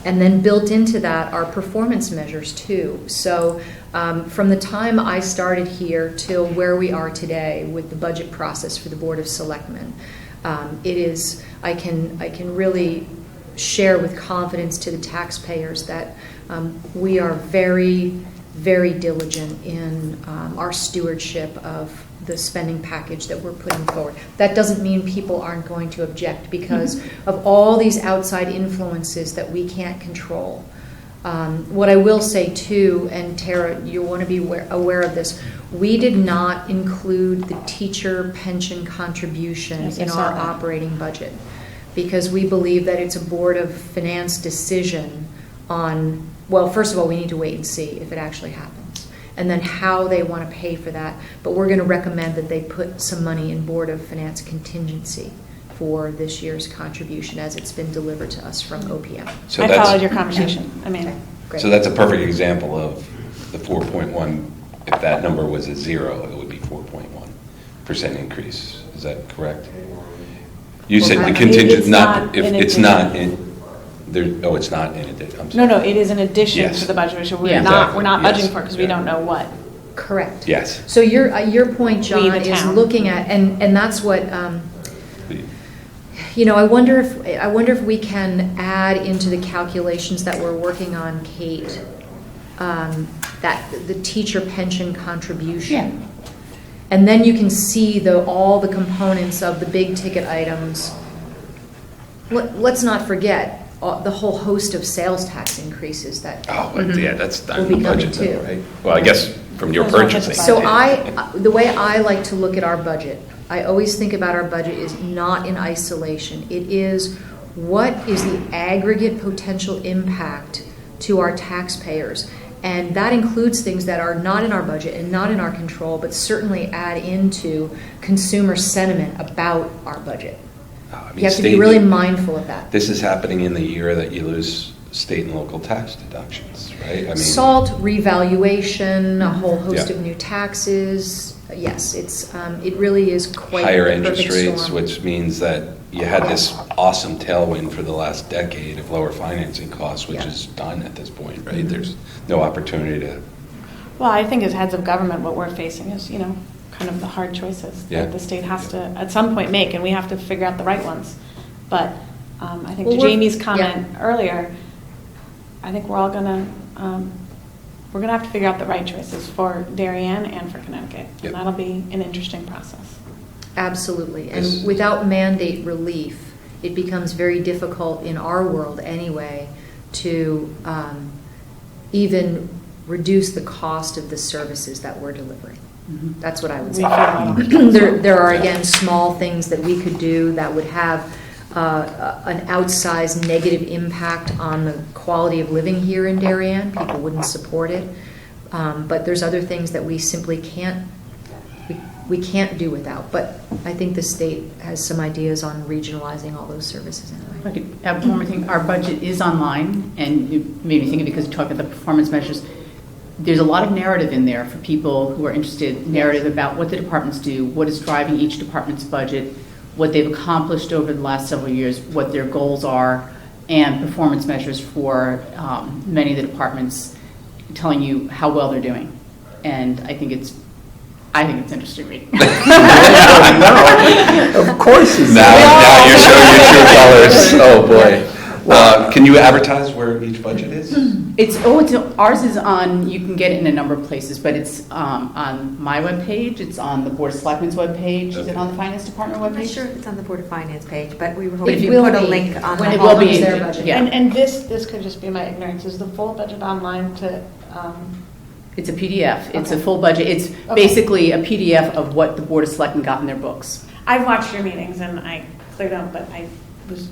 and then built into that are performance measures too. So from the time I started here till where we are today with the budget process for the Board of Selectmen, it is, I can really share with confidence to the taxpayers that we are very, very diligent in our stewardship of the spending package that we're putting forward. That doesn't mean people aren't going to object because of all these outside influences that we can't control. What I will say too, and Tara, you want to be aware of this, we did not include the teacher pension contribution Yes, I in saw our that. operating budget because we believe that it's a Board of Finance decision on, well, first of all, we need to wait and see if it actually happens, and then how they want to pay for that. But we're going to recommend that they put some money in Board of Finance contingency for this year's contribution as it's been delivered to us from OPM. So I that's- followed your conversation. I mean, Okay, great. So that's a perfect example of the 4.1. If that number was a 0, it would be 4.1% increase. Is that correct? You said the It's contingent, not not, if in it's addition. not in, there, oh, it's not in addition. I'm no, sorry. it is an addition Yes. to the budget, which we're Yeah. not Exactly. budgeting Yes. for because we Yeah. don't know what. Correct. Yes. So your point, John, the is town. looking at, and that's what, you know, I wonder if we can add into the calculations that we're working on, Kate, that the teacher pension contribution. And then you can see all the components of the big ticket items. Let's not forget the whole host of sales tax increases that. Oh, yeah, that's not Will in be the coming budget, though, too. right? Well, I guess from your Those won't hit the purchasing. So budget. the way I like to look at our budget, I always think about our budget is not in isolation. It is what is the aggregate potential impact to our taxpayers. And that includes things that are not in our budget and not in our control, but certainly add into consumer sentiment about our budget. I mean, You have to be state- really mindful of that. This is happening in the year that you lose state and local tax deductions, right? I mean, SALT, revaluation, a whole host Yeah. of new taxes. Yes, it really is quite higher the interest perfect rates, storm. which means that you had this awesome tailwind for the last decade of lower financing costs, which Yeah. is done at this point, right? There's no opportunity to, Well, I think as heads of government, what we're facing is, you know, kind of the hard choices Yeah. that the state has to, at some point, make, and we have to figure out the right ones. But I think Well, to we're- Jamie's comment yeah. earlier, I think we're all gonna have to figure out the right choices for Darien and for Connecticut. Yep. And that'll be an interesting process. Absolutely. This- And without mandate relief, it becomes very difficult in our world anyway to even reduce the cost of the services that we're delivering. That's what I would say. There are, again, small things that we could do that would have an outsized negative impact on the quality of living here in Darien. People wouldn't support it. But there's other things that we simply can't do without. But I think the state has some ideas on regionalizing all those services anyway. I could add one more thing. Our budget is online, and it made me think of it because you talked about the performance measures. There's a lot of narrative in there for people who are interested, narrative about what the departments do, what is driving each department's budget, what they've accomplished over the last several years, what their goals are, and performance measures for many of the departments, telling you how well they're doing. And I think it's interesting reading. No, of course it's Now you're showing your true colors. Oh, boy. Can you advertise where each budget is? Ours is on, you can get it in a number of places, but it's on my webpage, it's on the Board of Selectmen's webpage. Is it on the Finance Department I'm not webpage? sure if it's on the Board of Finance page, but we were hoping It to will put a be link on when the it will be. becomes their budget. Yeah. And this could just be my ignorance, is the full budget online to, It's a PDF. It's a Okay. full budget. It's Okay. basically a PDF of what the Board of Selectmen got in their books. I've watched your meetings and I cleared out, but I was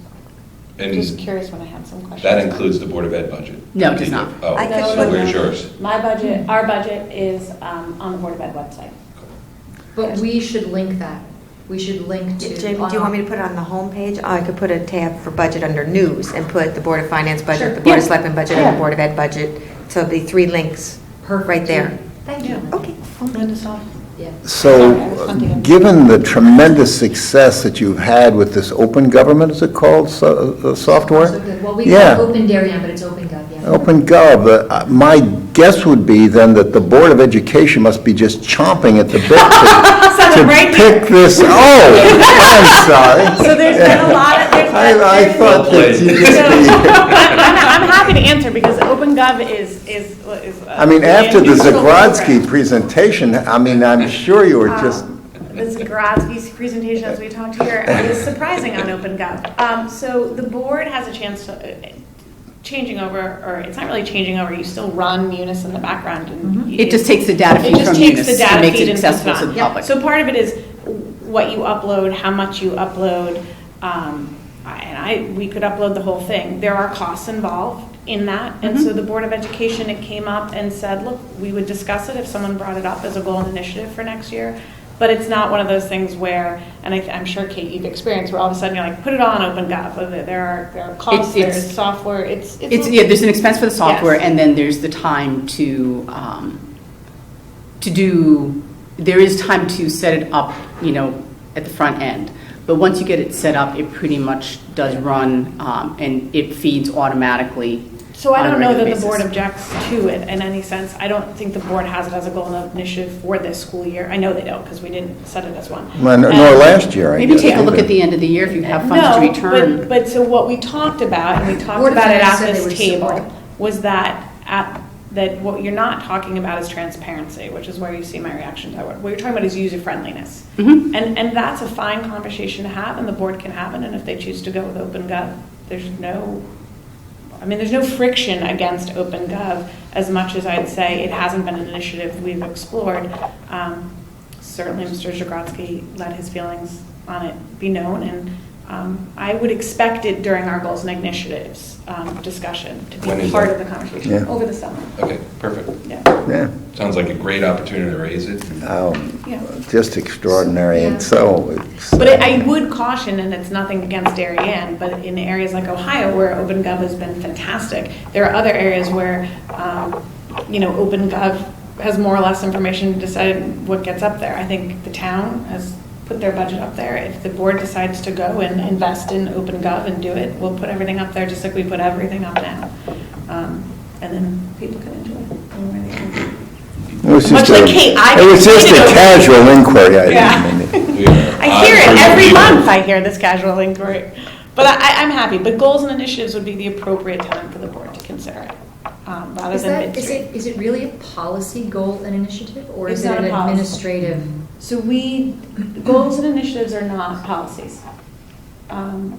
And just curious when I had some questions. that includes the Board of Ed budget? No, it does not. Oh, I could so put- where's yours? My budget, our budget is on the Board of Ed website. But we should link that. We should link to. Jamie, do you want me to put it on the home page? I could put a tab for budget under news and put the Board of Finance budget, the Board of Yeah. Selectmen budget, and the Board of Ed budget. So it'd be 3 links right there. Thank you. Okay. Linda saw. Yeah. So, given the tremendous success that you've had with this open government, is it called, software? So good. Well, we Yeah. call it Open Darien, but it's OpenGov, yeah. OpenGov, my guess would be then that the Board of Education must be just chomping at the bit to pick this, I'm sorry. So there's been a lot of, I thought that you just I'm happy to answer because OpenGov is. I mean, after the useful Zagrodsky program. presentation, I mean, I'm sure you were just, The Zagrodsky's presentation, as we talked here, is surprising on OpenGov. So the board has a chance to, changing over, or it's not really changing over, you still run Munis in the background. And It just takes the data It feed just from takes Munis the data and makes feed it and puts accessible to on. the public. So part of it is what you upload, how much you upload, we could upload the whole thing. There are costs involved in that, and so the Board of Education, it came up and said, look, we would discuss it if someone brought it up as a goal and initiative for next year, but it's not one of those things where, and I'm sure, Kate, you've experienced, where all of a sudden you're like, put it on OpenGov, there are costs, there's software, There's an expense for the software, Yes. and then there's the time to do, there is time to set it up, at the front end. But once you get it set up, it pretty much does run, and it feeds automatically. So I on a don't know that regular the board basis. objects to it in any sense. I don't think the board has it as a goal and initiative for this school year. I know they don't, because we didn't set it as one. nor And- last year, I guess. Maybe take a look either. at the end of the year if you have funds to return. No, but so what we talked about, and we talked Board of about it Finance at said they this would table, support it. was that what you're not talking about is transparency, which is where you see my reaction to that word. What you're talking about is user-friendliness. Mhm. And that's a fine conversation to have, and the board can have it, and if they choose to go with OpenGov, there's no friction against OpenGov as much as I'd say it hasn't been an initiative we've explored. Certainly Mr. Zagrodsky let his feelings on it be known, and I would expect it during our goals and initiatives discussion to When be is part that? of the conversation Yeah. over the summer. Okay, perfect. Yeah. Yeah, Sounds like a great opportunity to raise it. Yeah. just extraordinary, and Yeah. so. But I would caution, and it's nothing against Darien, but in areas like Ohio where OpenGov has been fantastic, there are other areas where, OpenGov has more or less information to decide what gets up there. I think the town has put their budget up there. If the board decides to go and invest in OpenGov and do it, we'll put everything up there just like we put everything up now. And then people can enjoy it. It was Much just like a- Kate, I It was just a completed a- casual inquiry. Yeah. I hear it every month. I hear this casual inquiry, but I, I'm happy. But goals and initiatives would be the appropriate time for the board to consider it, rather Is than that, midstream. is it really a policy goal and initiative, or It's is it not an a policy. administrative? So goals and initiatives are not policies.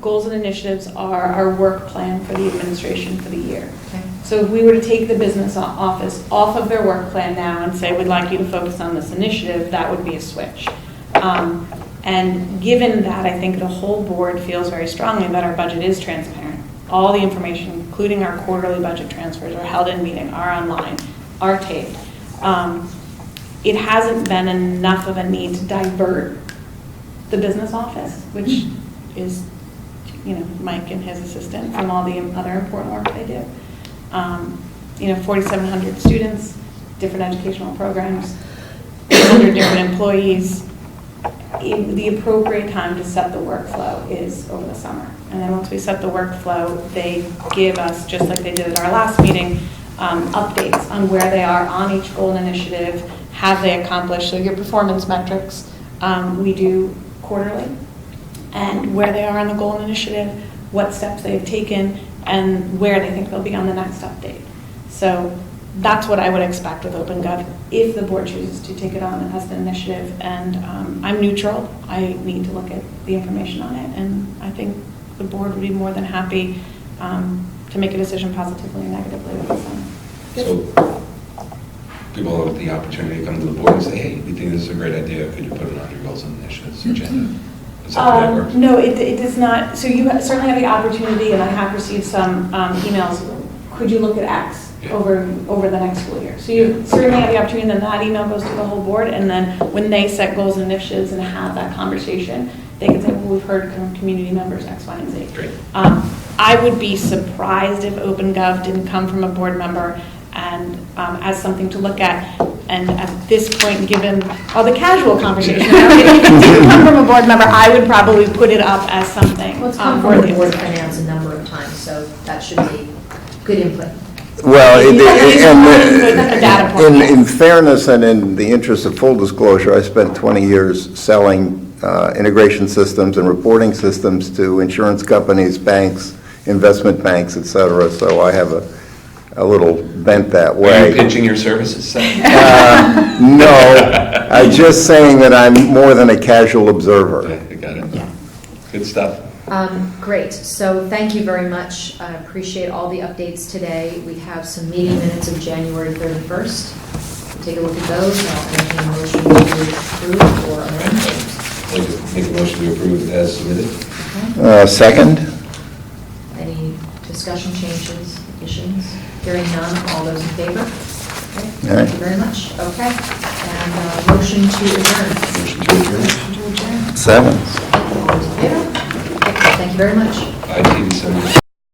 Goals and initiatives are our work plan for the administration for the year. Okay. So if we were to take the business office off of their work plan now and say, we'd like you to focus on this initiative, that would be a switch. And given that, I think the whole board feels very strongly that our budget is transparent. All the information, including our quarterly budget transfers, are held in meeting, are online, are taped. It hasn't been enough of a need to divert the business office, which is, Mike and his assistant, from all the other important work they do. 4,700 students, different educational programs, 100 different employees. The appropriate time to set the workflow is over the summer. And then once we set the workflow, they give us, just like they did at our last meeting, updates on where they are on each goal and initiative, have they accomplished. So your performance metrics, we do quarterly, and where they are on the goal and initiative, what steps they've taken, and where they think they'll be on the next update. So that's what I would expect with OpenGov if the board chooses to take it on as an initiative. And I'm neutral. I need to look at the information on it, and I think the board would be more than happy to make a decision positively or negatively with this. So people have the opportunity to come to the board and say, hey, we think this is a great idea. Could you put it on your goals and initiatives agenda? Is that how that works? No, it does not. So you certainly have the opportunity, and I have received some emails. Could you look at X over the next school year? So you certainly have the opportunity, and then that email goes to the whole board, and then when they set goals and initiatives and have that conversation, they can say, well, we've heard from community members X, Y, and Z. Great. I would be surprised if OpenGov didn't come from a board member and as something to look at. And at this point, given all the casual conversation, if it didn't come from a board member, I would probably put it up as something. Well, it's come from the board of finance a number of times, so that should be good input. Well, a data point. in fairness and in the interest of full disclosure, I spent 20 years selling integration systems and reporting systems to insurance companies, banks, investment banks, et cetera, so I have a little bent that way. Are you pitching your services? No, I'm just saying that I'm more than a casual observer. Yeah, I got it. Yeah. Good stuff. Great. So thank you very much. I appreciate all the updates today. We have some meeting minutes of January 31st. We'll take a look at those. I'll entertain a motion to approve or amend those. I'd like to make a motion to approve as submitted. Okay. Second? Any discussion, changes, additions? Hearing none. All those in favor? Okay. Thank you very much. Okay. And motion to adjourn. Motion to adjourn. Motion to adjourn. Seven. All those in favor? Okay. Thank you very much. ITV 7.